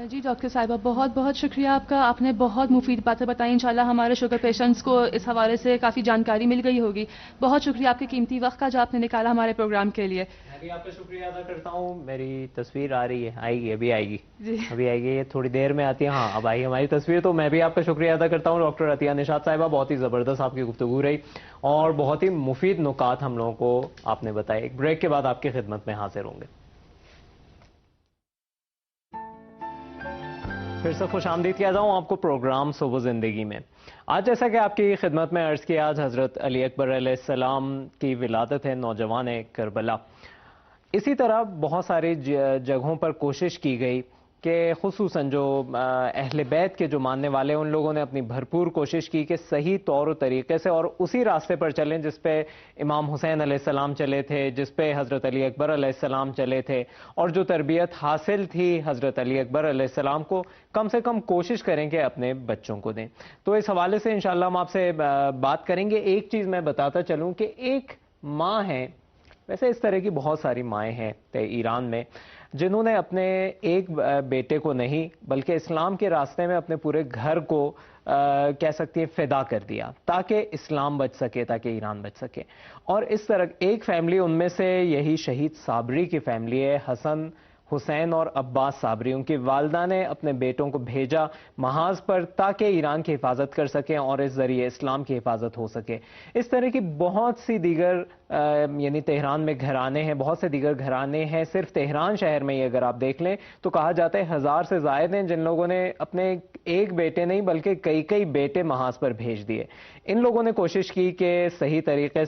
جی ڈاکٹر صاحبہ، بہت بہت شکریہ آپ کا، آپ نے بہت مفید باتیں بتائیں. انشاءاللہ ہمارے شوگر پیشنٹس کو اس حوالے سے کافی جانکاری مل گئی ہوگی. بہت شکریہ آپ کے قیمتی وقت کا جو آپ نے نکالا ہمارے پروگرام کے لیے. میں بھی آپ کا شکریہ ادا کرتا ہوں. میری تصویر آ رہی ہے، آئے گی، ابھی آئے گی، ابھی آئے گی، یہ تھوڑی دیر میں آتی ہے. ہاں اب آئی ہماری تصویر. تو میں بھی آپ کا شکریہ ادا کرتا ہوں ڈاکٹر عطیہ نشاط صاحبہ. بہت ہی زبردست آپ کی گفتگو رہی اور بہت ہی مفید نکات ہم لوگوں کو آپ نے بتائے. ایک بریک کے بعد آپ کی خدمت میں حاضر ہوں گے. پھر سے خوش آمدید کیا جاؤں آپ کو پروگرام صبح زندگی میں. آج جیسا کہ آپ کی خدمت میں عرض کیا، آج حضرت علی اکبر علیہ السلام کی ولادت ہے، نوجوان کربلا. اسی طرح بہت ساری جگہوں پر کوشش کی گئی کہ خصوصاً جو اہل بیت کے جو ماننے والے ان لوگوں نے اپنی بھرپور کوشش کی کہ صحیح طور و طریقے سے اور اسی راستے پر چلیں جس پہ امام حسین علیہ السلام چلے تھے، جس پہ حضرت علی اکبر علیہ السلام چلے تھے، اور جو تربیت حاصل تھی حضرت علی اکبر علیہ السلام کو کم سے کم کوشش کریں کہ اپنے بچوں کو دیں. تو اس حوالے سے انشاءاللہ ہم آپ سے بات کریں گے. ایک چیز میں بتاتا چلوں کہ ایک ماں ہے، ویسے اس طرح کی بہت ساری مائیں ہیں ایران میں، جنہوں نے اپنے ایک بیٹے کو نہیں بلکہ اسلام کے راستے میں اپنے پورے گھر کو کہہ سکتی ہیں فدا کر دیا تاکہ اسلام بچ سکے، تاکہ ایران بچ سکے. اور اس طرح ایک فیملی ان میں سے یہی شہید صابری کی فیملی ہے. حسن، حسین اور عباس صابری، ان کی والدہ نے اپنے بیٹوں کو بھیجا محاذ پر تاکہ ایران کی حفاظت کر سکیں اور اس ذریعے اسلام کی حفاظت ہو سکے. اس طرح کی بہت سی دیگر یعنی تہران میں گھرانے ہیں، بہت سے دیگر گھرانے ہیں. صرف تہران شہر میں ہی اگر آپ دیکھ لیں تو کہا جاتا ہے 1000 سے زائد ہیں جن لوگوں نے اپنے ایک بیٹے نہیں بلکہ کئی بیٹے محاذ پر بھیج دیے. ان لوگوں نے کوشش کی کہ صحیح طریقے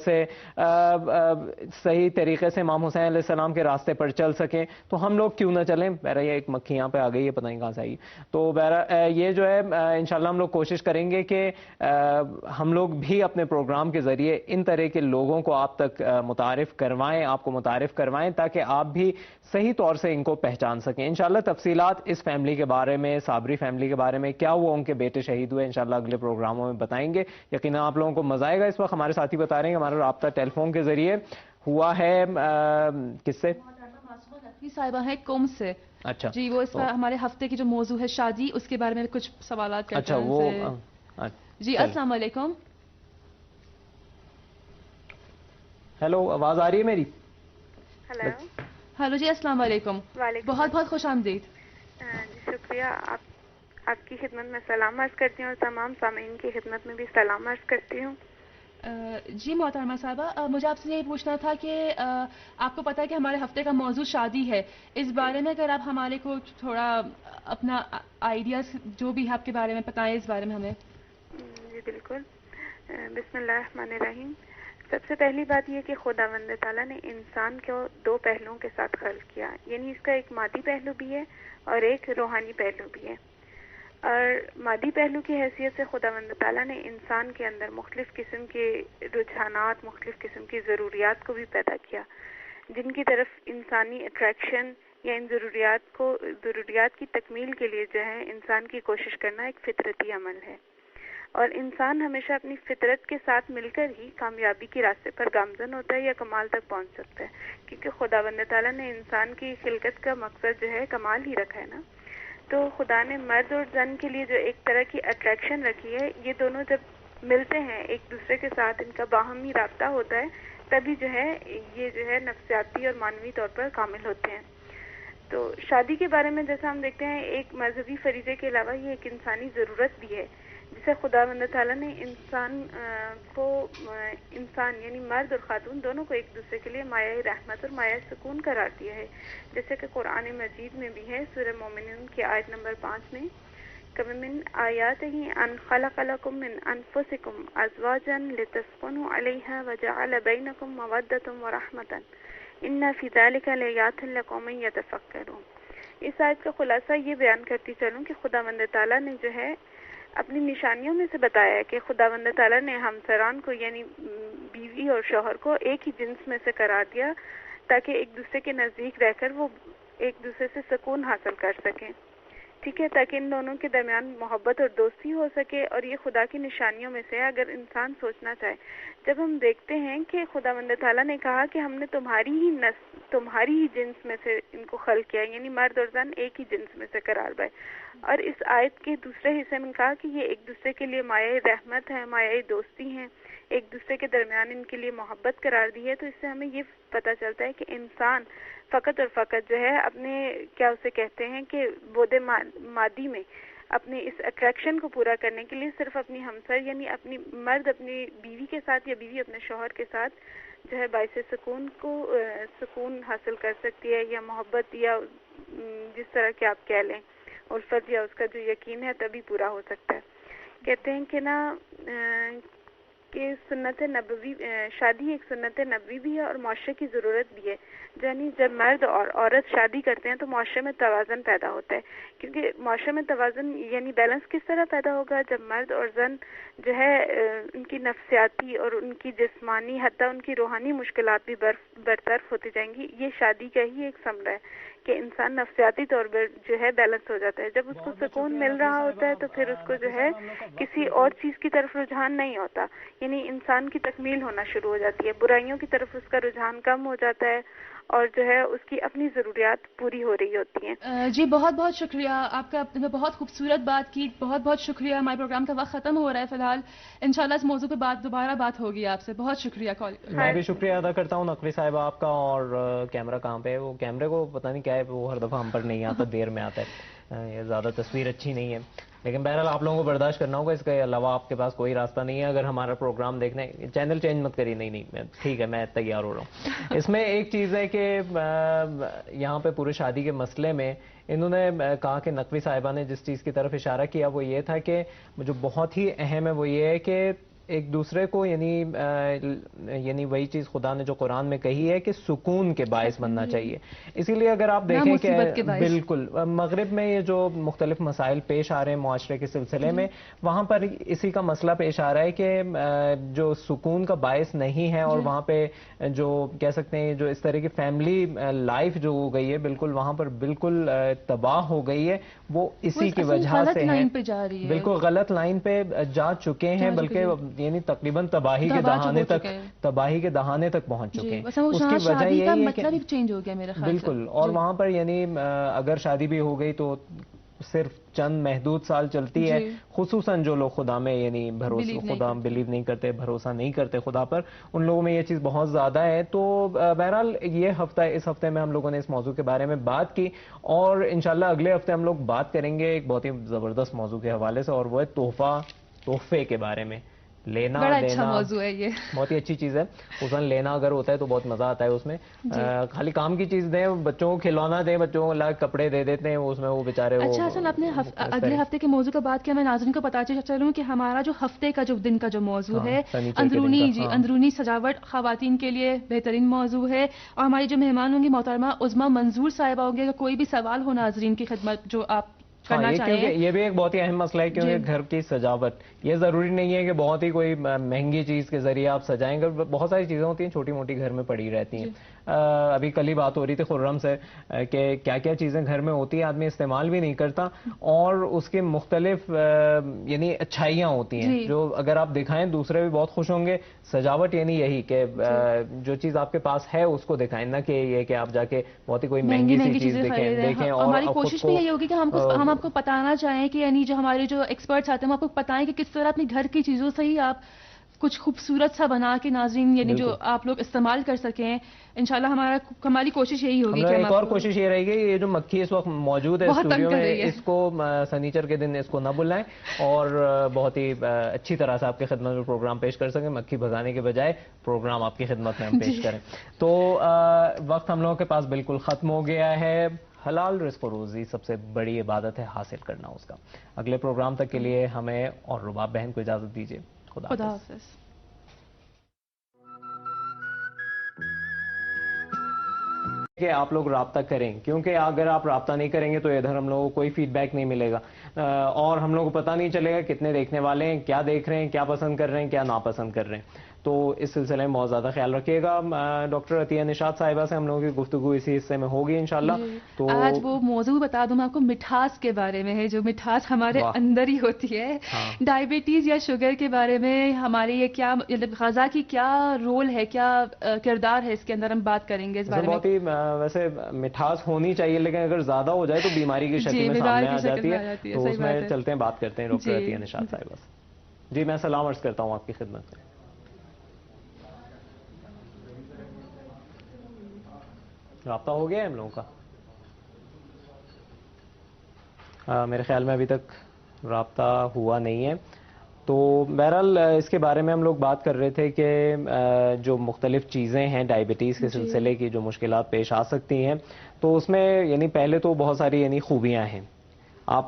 سے امام حسین علیہ السلام کے راستے پر چل سکیں. تو ہم لوگ کیوں نہ چلیں؟ بہرحال یہ ایک مکھی یہاں پہ آ گئی ہے، پتہ نہیں کہاں سے آئی. تو بہرحال یہ جو ہے انشاءاللہ ہم لوگ کوشش کریں گے کہ ہم لوگ بھی اپنے پروگرام کے ذریعے ان طرح کے لوگوں کو آپ تک متعارف کروائیں، آپ کو متعارف کروائیں تاکہ آپ بھی صحیح طور سے ان کو پہچان سکیں. انشاءاللہ تفصیلات اس فیملی کے بارے میں، صابری فیملی کے بارے میں، کیا ہوا ان کے بیٹے شہید ہوئے، انشاءاللہ اگلے پروگراموں میں بتائیں گے. یقیناً آپ لوگوں کو مزہ آئے گا. اس وقت ہمارے ساتھی بتا رہے ہیں کہ ہمارا رابطہ ٹیلی فون کے ذریعے ہوا ہے کس سے؟ صاحبہ ہے قوم سے. اچھا جی، وہ اس کا ہمارے ہفتے کی جو موضوع ہے شادی، اس کے بارے میں کچھ سوالات کرتے ہیں. اچھا وہ جی السلام علیکم. ہیلو، آواز آ رہی ہے میری؟ ہلو جی السلام علیکم. بہت بہت خوش آمدید. جی شکریہ. آپ کی خدمت میں سلام عرض کرتی ہوں اور تمام سامعین کی خدمت میں بھی سلام عرض کرتی ہوں. جی محترمہ صاحبہ، مجھے آپ سے یہ پوچھنا تھا کہ آپ کو پتا ہے کہ ہمارے ہفتے کا موضوع شادی ہے. اس بارے میں اگر آپ ہمارے کو تھوڑا اپنا آئیڈیاز جو بھی ہے آپ کے بارے میں بتائیں اس بارے میں ہمیں. جی بالکل. بسم اللہ الرحمن الرحیم. سب سے پہلی بات یہ کہ خداوند تعالیٰ نے انسان کو دو پہلوؤں کے ساتھ خلق کیا، یعنی اس کا ایک مادی پہلو بھی ہے اور ایک روحانی پہلو بھی ہے. اور مادی پہلو کی حیثیت سے خداوند تعالیٰ نے انسان کے اندر مختلف قسم کے رجحانات، مختلف قسم کی ضروریات کو بھی پیدا کیا، جن کی طرف انسانی اٹریکشن یا ان ضروریات کی تکمیل کے لیے جو ہے انسان کی کوشش کرنا ایک فطرتی عمل ہے. اور انسان ہمیشہ اپنی فطرت کے ساتھ مل کر ہی کامیابی کے راستے پر گامزن ہوتا ہے یا کمال تک پہنچ سکتا ہے، کیونکہ خداوند تعالیٰ نے انسان کی خلقت کا مقصد جو ہے کمال ہی رکھا ہے نا. تو خدا نے مرد اور زن کے لیے جو ایک طرح کی اٹریکشن رکھی ہے، یہ دونوں جب ملتے ہیں ایک دوسرے کے ساتھ، ان کا باہمی رابطہ ہوتا ہے، تبھی جو ہے یہ جو ہے نفسیاتی اور معنوی طور پر کامل ہوتے ہیں. تو شادی کے بارے میں جیسا ہم دیکھتے ہیں، ایک مذہبی فریضے کے علاوہ یہ ایک انسانی ضرورت بھی ہے، جسے خداوند تعالیٰ نے انسان یعنی مرد اور خاتون دونوں کو ایک دوسرے کے لیے مایہ رحمت اور مایہ سکون قرار دیا ہے، جیسے کہ قرآن مجید میں بھی ہے. سورہ مومنون کی آیت نمبر 5 میں کَمِن آیاتہ ان خلق لکم من انفسکم ازواجا لتسکنوا علیہا وجعل بینکم مودۃ ورحمۃ ان فی ذلک لآیات لقوم یتفکرون. اس آیت کا خلاصہ یہ بیان کرتی چلوں کہ خداوند تعالیٰ نے جو ہے اپنی نشانیوں میں سے بتایا ہے کہ خداوند تعالیٰ نے ہمسران کو یعنی بیوی اور شوہر کو ایک ہی جنس میں سے قرار دیا تاکہ ایک دوسرے کے نزدیک رہ کر وہ ایک دوسرے سے سکون حاصل کر سکیں. ٹھیک ہے، تاکہ ان دونوں کے درمیان محبت اور دوستی ہو سکے. اور یہ خدا کی نشانیوں میں سے اگر انسان سوچنا چاہے، جب ہم دیکھتے ہیں کہ خداوند تعالیٰ نے کہا کہ ہم نے تمہاری ہی جنس میں سے ان کو خلق کیا، یعنی مرد اور زن ایک ہی جنس میں سے قرار پائے. اور اس آیت کے دوسرے حصے میں کہا کہ یہ ایک دوسرے کے لیے مایہ رحمت ہے، مایہ دوستی ہیں، ایک دوسرے کے درمیان ان کے لیے محبت قرار دی ہے. تو اس سے ہمیں یہ پتہ چلتا ہے کہ انسان فقط اور فقط جو ہے اپنے کیا اسے کہتے ہیں کہ بود مادی میں اپنے اس اٹریکشن کو پورا کرنے کے لیے صرف اپنی ہمسر یعنی اپنی مرد اپنی بیوی کے ساتھ یا بیوی اپنے شوہر کے ساتھ جو ہے باعث سکون حاصل کر سکتی ہے، یا محبت یا جس طرح کہ آپ کہہ لیں الفت یا اس کا جو یقین ہے تبھی پورا ہو سکتا ہے. کہتے ہیں کہ کہ سنت نبوی شادی ایک سنت نبوی بھی ہے اور معاشرے کی ضرورت بھی ہے. یعنی جب مرد اور عورت شادی کرتے ہیں تو معاشرے میں توازن پیدا ہوتا ہے، کیونکہ معاشرے میں توازن یعنی بیلنس کس طرح پیدا ہوگا جب مرد اور زن جو ہے ان کی نفسیاتی اور ان کی جسمانی حتیٰ ان کی روحانی مشکلات بھی برطرف ہوتی جائیں گی. یہ شادی کا ہی ایک ثمرہ ہے کہ انسان نفسیاتی طور پر جو ہے بیلنس ہو جاتا ہے. جب اس کو سکون مل رہا ہوتا ہے تو پھر اس کو جو ہے کسی اور چیز کی طرف رجحان نہیں ہوتا، یعنی انسان کی تکمیل ہونا شروع ہو جاتی ہے، برائیوں کی طرف اس کا رجحان کم ہو جاتا ہے اور جو ہے اس کی اپنی ضروریات پوری ہو رہی ہوتی ہیں. جی بہت بہت شکریہ آپ کا، بہت خوبصورت بات کی، بہت بہت شکریہ. ہمارے پروگرام کا وقت ختم ہو رہا ہے فی الحال، انشاءاللہ اس موضوع پہ دوبارہ بات ہوگی آپ سے. بہت شکریہ. میں بھی شکریہ ادا کرتا ہوں نقوی صاحبہ آپ کا. اور کیمرہ کہاں پہ ہے؟ وہ کیمرے کو پتہ نہیں کیا ہے، وہ ہر دفعہ ہم پر نہیں آتا، دیر میں آتا ہے، یہ زیادہ تصویر اچھی نہیں ہے. لیکن بہرحال آپ لوگوں کو برداشت کرنا ہوگا، اس کے علاوہ آپ کے پاس کوئی راستہ نہیں ہے. اگر ہمارا پروگرام دیکھنا ہے، چینل چینج مت کریے. نہیں ٹھیک ہے، میں تیار ہو رہا ہوں. اس میں ایک چیز ہے کہ یہاں پہ پورے شادی کے مسئلے میں انہوں نے کہا کہ نقوی صاحبہ نے جس چیز کی طرف اشارہ کیا وہ یہ تھا کہ جو بہت ہی اہم ہے وہ یہ ہے کہ ایک دوسرے کو یعنی وہی چیز خدا نے جو قرآن میں کہی ہے کہ سکون کے باعث بننا چاہیے. اسی لیے اگر آپ دیکھیں کہ بالکل مغرب میں یہ جو مختلف مسائل پیش آ رہے ہیں معاشرے کے سلسلے میں، وہاں پر اسی کا مسئلہ پیش آ رہا ہے کہ جو سکون کا باعث نہیں ہے، اور وہاں پہ جو کہہ سکتے ہیں جو اس طرح کی فیملی لائف جو ہو گئی ہے بالکل وہاں پر بالکل تباہ ہو گئی ہے، وہ اسی کی وجہ سے ہے. بالکل غلط لائن پہ جا چکے ہیں، بلکہ یعنی تقریباً تباہی کے دہانے تک پہنچ چکے ہیں. اس کی وجہ یہ ہے کہ چینج ہو گیا میرا خیال. بالکل. اور وہاں پر یعنی اگر شادی بھی ہو گئی تو صرف چند محدود سال چلتی ہے, خصوصاً جو لوگ خدا میں یعنی خدا بلیو نہیں کرتے, بھروسہ نہیں کرتے خدا پر, ان لوگوں میں یہ چیز بہت زیادہ ہے. تو بہرحال یہ ہفتہ, اس ہفتے میں ہم لوگوں نے اس موضوع کے بارے میں بات کی, اور انشاءاللہ اگلے ہفتے ہم لوگ بات کریں گے ایک بہت ہی زبردست موضوع کے حوالے سے, اور وہ ہے تحفے کے بارے میں. لینا بڑا دینا اچھا موضوع ہے, یہ بہت ہی اچھی چیز ہے. خصوصاً لینا اگر ہوتا ہے تو بہت مزہ آتا ہے اس میں. خالی کام کی چیز دیں, بچوں کو کھلونا دیں, بچوں کو لا کپڑے دے دیتے ہیں, اس میں وہ بیچارے. اچھا حسن, آپ نے اگلے ہفتے کے موضوع کا بات کیا, میں ناظرین کو بتا چلوں کہ ہمارا جو ہفتے کا جو دن کا جو موضوع ہے اندرونی سجاوٹ خواتین کے لیے بہترین موضوع ہے. اور ہماری جو مہمان ہوں گی محترمہ عظما منظور صاحبہ ہوں گے, اگر کوئی بھی سوال ہو ناظرین کی خدمت جو آپ کرنا چاہیں. یہ بھی ایک بہت ہی اہم مسئلہ ہے, کیونکہ گھر کی سجاوٹ, یہ ضروری نہیں ہے کہ بہت ہی کوئی مہنگی چیز کے ذریعے آپ سجائیں گے. بہت ساری چیزیں ہوتی ہیں چھوٹی موٹی گھر میں پڑی رہتی ہیں. ابھی کل ہی بات ہو رہی تھی خرم سے کہ کیا کیا چیزیں گھر میں ہوتی ہیں آدمی استعمال بھی نہیں کرتا, اور اس کے مختلف یعنی اچھائیاں ہوتی ہیں جو اگر آپ دکھائیں دوسرے بھی بہت خوش ہوں گے. سجاوٹ یعنی یہی کہ جو چیز آپ کے پاس ہے اس کو دکھائیں, نہ کہ یہ کہ آپ جا کے بہت ہی کوئی مہنگی سی چیز دیکھیں. اور ہماری کوشش بھی یہی ہوگی کہ ہم آپ کو بتانا چاہیں کہ یعنی جو ہمارے جو ایکسپرٹس آتے ہیں وہ آپ کو بتائیں کہ کس طرح اپنے گھر کی چیزوں سے ہی آپ کچھ خوبصورت سا بنا کے ناظرین یعنی جو آپ لوگ استعمال کر سکیں. انشاءاللہ ہماری کوشش یہی ہوگی کہ ایک اور کوشش یہ رہے گی, یہ جو مکھی اس وقت موجود ہے اسٹوڈیو میں, اس کو سنیچر کے دن اس کو نہ بلائیں, اور بہت ہی اچھی طرح سے آپ کی خدمت میں پروگرام پیش کر سکیں. مکھی بھگانے کے بجائے پروگرام آپ کی خدمت میں ہم پیش کریں. تو وقت ہم لوگوں کے پاس بالکل ختم ہو گیا ہے. حلال رزق و روزی سب سے بڑی عبادت ہے, حاصل کرنا اس کا. اگلے پروگرام تک کے لیے ہمیں اور رباب بہن کو اجازت دیجیے. خدا حافظ. کہ آپ لوگ رابطہ کریں, کیونکہ اگر آپ رابطہ نہیں کریں گے تو ادھر ہم لوگوں کو کوئی فیڈ بیک نہیں ملے گا, اور ہم لوگوں کو پتہ نہیں چلے گا کتنے دیکھنے والے ہیں, کیا دیکھ رہے ہیں, کیا پسند کر رہے ہیں, کیا ناپسند کر رہے ہیں. تو اس سلسلے میں بہت زیادہ خیال رکھیے گا. ڈاکٹر عطیہ نشاط صاحبہ سے ہم لوگوں کی گفتگو اسی حصے میں ہوگی انشاءاللہ. تو آج وہ موضوع بتا دوں میں آپ کو, مٹھاس کے بارے میں ہے, جو مٹھاس ہمارے اندر ہی ہوتی ہے. ڈائبٹیز یا شوگر کے بارے میں ہمارے یہ کیا غذا کی کیا رول ہے, کیا کردار ہے اس کے اندر, ہم بات کریں گے اس بارے میں. بہت ہی ویسے مٹھاس ہونی چاہیے, لیکن اگر زیادہ ہو جائے تو بیماری کی شکل میں سامنے آ جاتی ہے. تو اس میں چلتے ہیں, بات کرتے ہیں ڈاکٹر عطیہ نشاط صاحبہ سے. جی میں سلام عرض کرتا ہوں آپ کی خدمت میں. رابطہ ہو گیا ہے ہم لوگوں کا؟ میرے خیال میں ابھی تک رابطہ ہوا نہیں ہے. تو بہرحال اس کے بارے میں ہم لوگ بات کر رہے تھے کہ جو مختلف چیزیں ہیں ڈائبٹیز کے سلسلے کی, جو مشکلات پیش آ سکتی ہیں, تو اس میں یعنی پہلے تو بہت ساری یعنی خوبیاں ہیں. آپ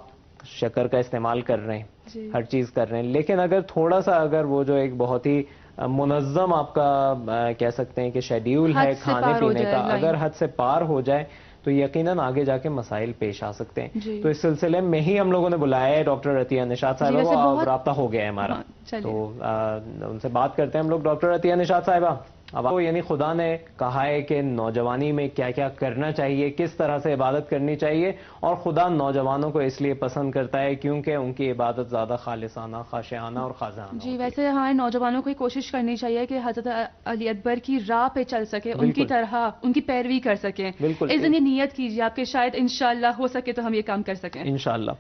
شکر کا استعمال کر رہے ہیں, ہر چیز کر رہے ہیں, لیکن اگر تھوڑا سا اگر وہ جو ایک بہت ہی منظم آپ کا کہہ سکتے ہیں کہ شیڈیول ہے کھانے پینے کا, اگر حد سے پار ہو جائے تو یقیناً آگے جا کے مسائل پیش آ سکتے ہیں. تو اس سلسلے میں ہی ہم لوگوں نے بلایا ہے ڈاکٹر عطیہ نشاط صاحبہ کو. رابطہ ہو گیا ہے ہمارا, تو ان سے بات کرتے ہیں ہم لوگ. ڈاکٹر عطیہ نشاط صاحبہ, اب آپ کو یعنی خدا نے کہا ہے کہ نوجوانی میں کیا کیا کرنا چاہیے, کس طرح سے عبادت کرنی چاہیے, اور خدا نوجوانوں کو اس لیے پسند کرتا ہے کیونکہ ان کی عبادت زیادہ خالصانہ, خاشعانہ اور خاضعانہ. جی ویسے ہمارے نوجوانوں کو یہ کوشش کرنی چاہیے کہ حضرت علی اکبر کی راہ پہ چل سکے, ان کی طرح ان کی پیروی کر سکیں. اس دن یہ نیت کیجیے آپ کے شاید انشاءاللہ ہو سکے تو ہم یہ کام کر سکیں انشاءاللہ.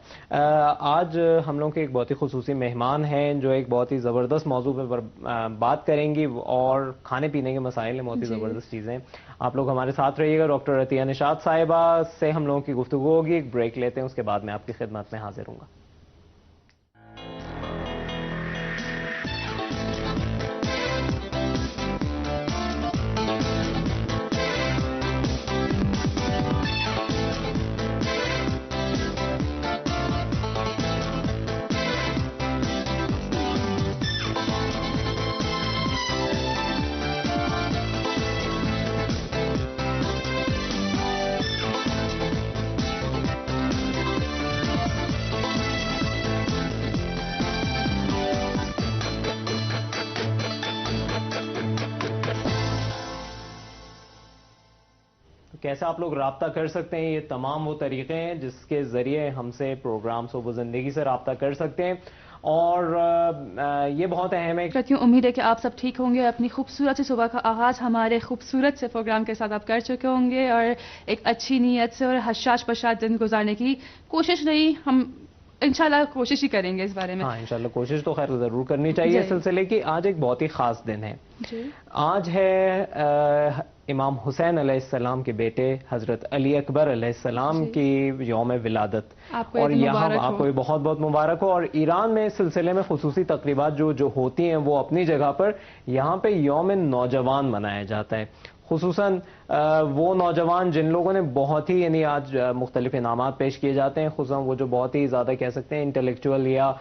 آج ہم لوگ کے ایک بہت ہی خصوصی مہمان ہیں جو ایک بہت ہی زبردست موضوع پہ بات کریں گی, اور کھانے پینے کے مسائل ہیں, بہت ہی زبردست چیزیں. آپ لوگ ہمارے ساتھ رہیے گا. ڈاکٹر عطیہ نشاط صاحبہ سے ہم لوگوں کی گفتگو ہوگی. ایک بریک لیتے ہیں, اس کے بعد میں آپ کی خدمت میں حاضر ہوں گا. کیسے آپ لوگ رابطہ کر سکتے ہیں, یہ تمام وہ طریقے ہیں جس کے ذریعے ہم سے پروگرام صبح زندگی سے رابطہ کر سکتے ہیں. اور یہ بہت اہم ہے. کرتی ہوں امید ہے کہ آپ سب ٹھیک ہوں گے. اپنی خوبصورت سی صبح کا آغاز ہمارے خوبصورت سے پروگرام کے ساتھ آپ کر چکے ہوں گے اور ایک اچھی نیت سے اور حشاش پشاش دن گزارنے کی کوشش رہی. ہم انشاءاللہ کوشش ہی کریں گے اس بارے میں. ہاں انشاءاللہ کوشش تو خیر ضرور کرنی چاہیے اس سلسلے کی. آج ایک بہت ہی خاص دن ہے. آج ہے امام حسین علیہ السلام کے بیٹے حضرت علی اکبر علیہ السلام کی یوم ولادت. اور یہاں آپ کو بہت بہت مبارک ہو. اور ایران میں اس سلسلے میں خصوصی تقریبات جو ہوتی ہیں وہ اپنی جگہ پر. یہاں پہ یوم نوجوان منایا جاتا ہے. خصوصاً وہ نوجوان جن لوگوں نے بہت ہی یعنی آج مختلف انعامات پیش کیے جاتے ہیں. خصوصاً وہ جو بہت ہی زیادہ کہہ سکتے ہیں انٹلیکچوئل یا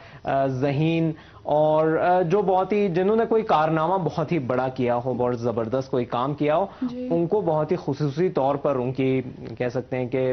ذہین اور جو بہت ہی جنہوں نے کوئی کارنامہ بہت ہی بڑا کیا ہو, بہت زبردست کوئی کام کیا ہو, ان کو بہت ہی خصوصی طور پر ان کی کہہ سکتے ہیں کہ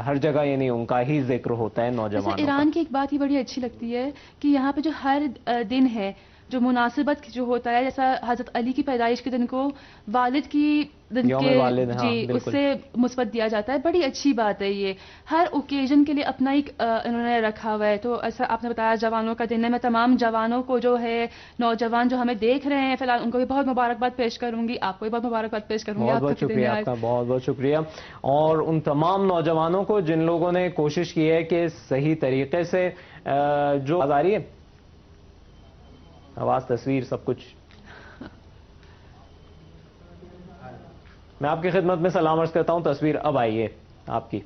ہر جگہ یعنی ان کا ہی ذکر ہوتا ہے نوجوانوں کا. ایران کی ایک بات ہی بڑی اچھی لگتی ہے کہ یہاں پہ جو ہر دن ہے جو مناسبت جو ہوتا ہے, جیسا حضرت علی کی پیدائش کے دن کو والد کی دن کے اس سے مثبت دیا جاتا ہے. بڑی اچھی بات ہے یہ. ہر اوکیزن کے لیے اپنا ایک انہوں نے رکھا ہوا ہے. تو ایسا آپ نے بتایا جوانوں کا دن ہے. میں تمام جوانوں کو جو ہے نوجوان جو ہمیں دیکھ رہے ہیں فی الحال ان کو بھی بہت مبارکباد پیش کروں گی. آپ کو بھی بہت مبارکباد پیش کروں گی. بہت بہت شکریہ آپ کا, بہت بہت شکریہ. اور ان تمام نوجوانوں کو جن لوگوں نے کوشش کی ہے کہ صحیح طریقے سے جو آ رہی ہے آواز تصویر سب کچھ, میں آپ کی خدمت میں سلام عرض کرتا ہوں. تصویر اب آئیے آپ کی.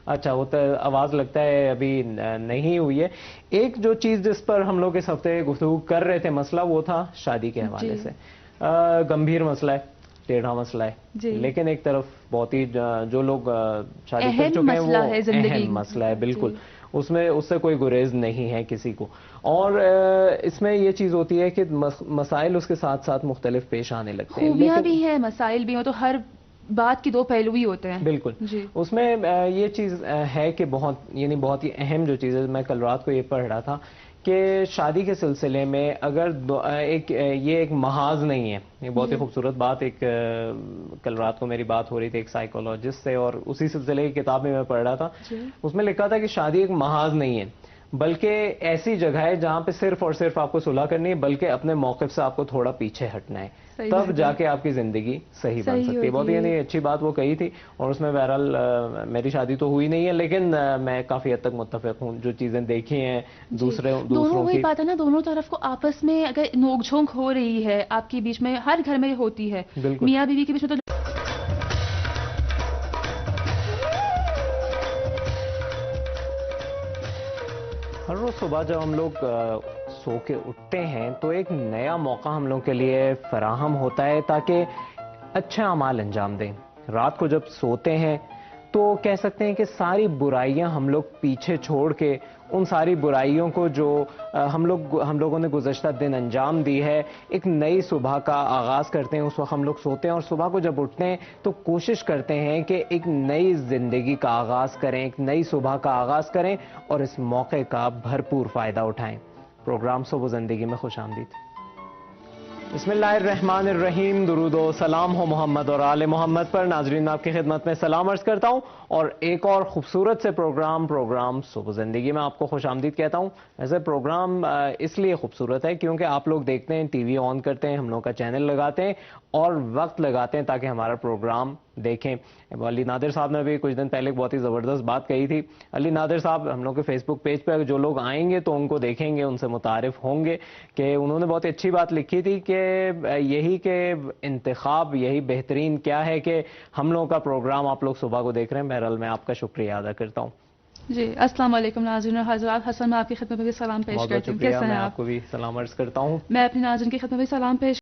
اچھا وہ آواز لگتا ہے ابھی نہیں ہوئی ہے. ایک جو چیز جس پر ہم لوگ اس ہفتے گفتگو کر رہے تھے مسئلہ وہ تھا شادی کے حوالے سے. گمبھیر مسئلہ ہے, ٹیڑھا مسئلہ ہے, لیکن ایک طرف بہت ہی جو لوگ شادی کر چکے ہیں وہ اہم مسئلہ ہے. بالکل اس سے کوئی گریز نہیں ہے کسی کو. اور اس میں یہ چیز ہوتی ہے کہ مسائل اس کے ساتھ ساتھ مختلف پیش آنے لگتے ہیں. خوبیاں بھی ہیں مسائل بھی ہیں, تو ہر بات کی دو پہلو ہی ہوتے ہیں. بالکل اس میں یہ چیز ہے کہ بہت ہی اہم جو چیز ہے. میں کل رات کو یہ پڑھ رہا تھا کہ شادی کے سلسلے میں اگر یہ ایک محاذ نہیں ہے. یہ بہت ہی خوبصورت بات. ایک کل رات کو میری بات ہو رہی تھی ایک سائیکولوجسٹ سے, اور اسی سلسلے کی کتاب میں پڑھ رہا تھا. اس میں لکھا تھا کہ شادی ایک محاذ نہیں ہے بلکہ ایسی جگہ ہے جہاں پہ صرف اور صرف آپ کو صلح کرنی ہے, بلکہ اپنے موقف سے آپ کو تھوڑا پیچھے ہٹنا ہے, تب جا کے آپ کی زندگی صحیح بن سکتی ہے. بہت ہی اچھی بات وہ کہی تھی. اور اس میں بہرحال میری شادی تو ہوئی نہیں ہے لیکن میں کافی حد تک متفق ہوں. جو چیزیں دیکھی ہیں دوسروں کی بات ہے نا, دونوں طرف کو آپس میں اگر نوک جھونک ہو رہی ہے آپ کے بیچ میں, ہر گھر میں ہوتی ہے, میاں بیوی کے بیچ میں. تو ہر روز صبح جب ہم لوگ سو کے اٹھتے ہیں تو ایک نیا موقع ہم لوگ کے لیے فراہم ہوتا ہے تاکہ اچھے اعمال انجام دیں. رات کو جب سوتے ہیں تو کہہ سکتے ہیں کہ ساری برائیاں ہم لوگ پیچھے چھوڑ کے ان ساری برائیوں کو جو ہم لوگوں نے گزشتہ دن انجام دی ہے, ایک نئی صبح کا آغاز کرتے ہیں. اس وقت ہم لوگ سوتے ہیں اور صبح کو جب اٹھتے ہیں تو کوشش کرتے ہیں کہ ایک نئی زندگی کا آغاز کریں, ایک نئی صبح کا آغاز کریں اور اس موقع کا بھرپور فائدہ اٹھائیں. پروگرام صبح زندگی میں خوش آمدید. بسم اللہ الرحمن الرحیم. درود و سلام ہو محمد اور آل محمد پر. ناظرین آپ کی خدمت میں سلام عرض کرتا ہوں اور ایک اور خوبصورت سے پروگرام صبح زندگی میں آپ کو خوش آمدید کہتا ہوں. ایسے پروگرام اس لیے خوبصورت ہے کیونکہ آپ لوگ دیکھتے ہیں, ٹی وی آن کرتے ہیں, ہم لوگ کا چینل لگاتے ہیں اور وقت لگاتے ہیں تاکہ ہمارا پروگرام دیکھیں. علی نادر صاحب نے بھی کچھ دن پہلے بہت ہی زبردست بات کہی تھی. علی نادر صاحب ہم لوگ کے فیس بک پیج پہ جو لوگ آئیں گے تو ان کو دیکھیں گے, ان سے متعارف ہوں گے کہ انہوں نے بہت اچھی بات لکھی تھی کہ یہی کہ انتخاب یہی بہترین کیا ہے کہ ہم لوگوں کا پروگرام آپ لوگ صبح کو دیکھ رہے ہیں. بہرحال میں آپ کا شکریہ ادا کرتا ہوں. جی السلام علیکم ناظرین و حضرات. حسن میں آپ کی خدمت میں بھی سلام پیش کرتی ہوں. کیسے ہیں آپ؟ میں آپ کو بھی سلام عرض کرتا ہوں. میں اپنی ناظرین کی خدمت میں بھی سلام پیش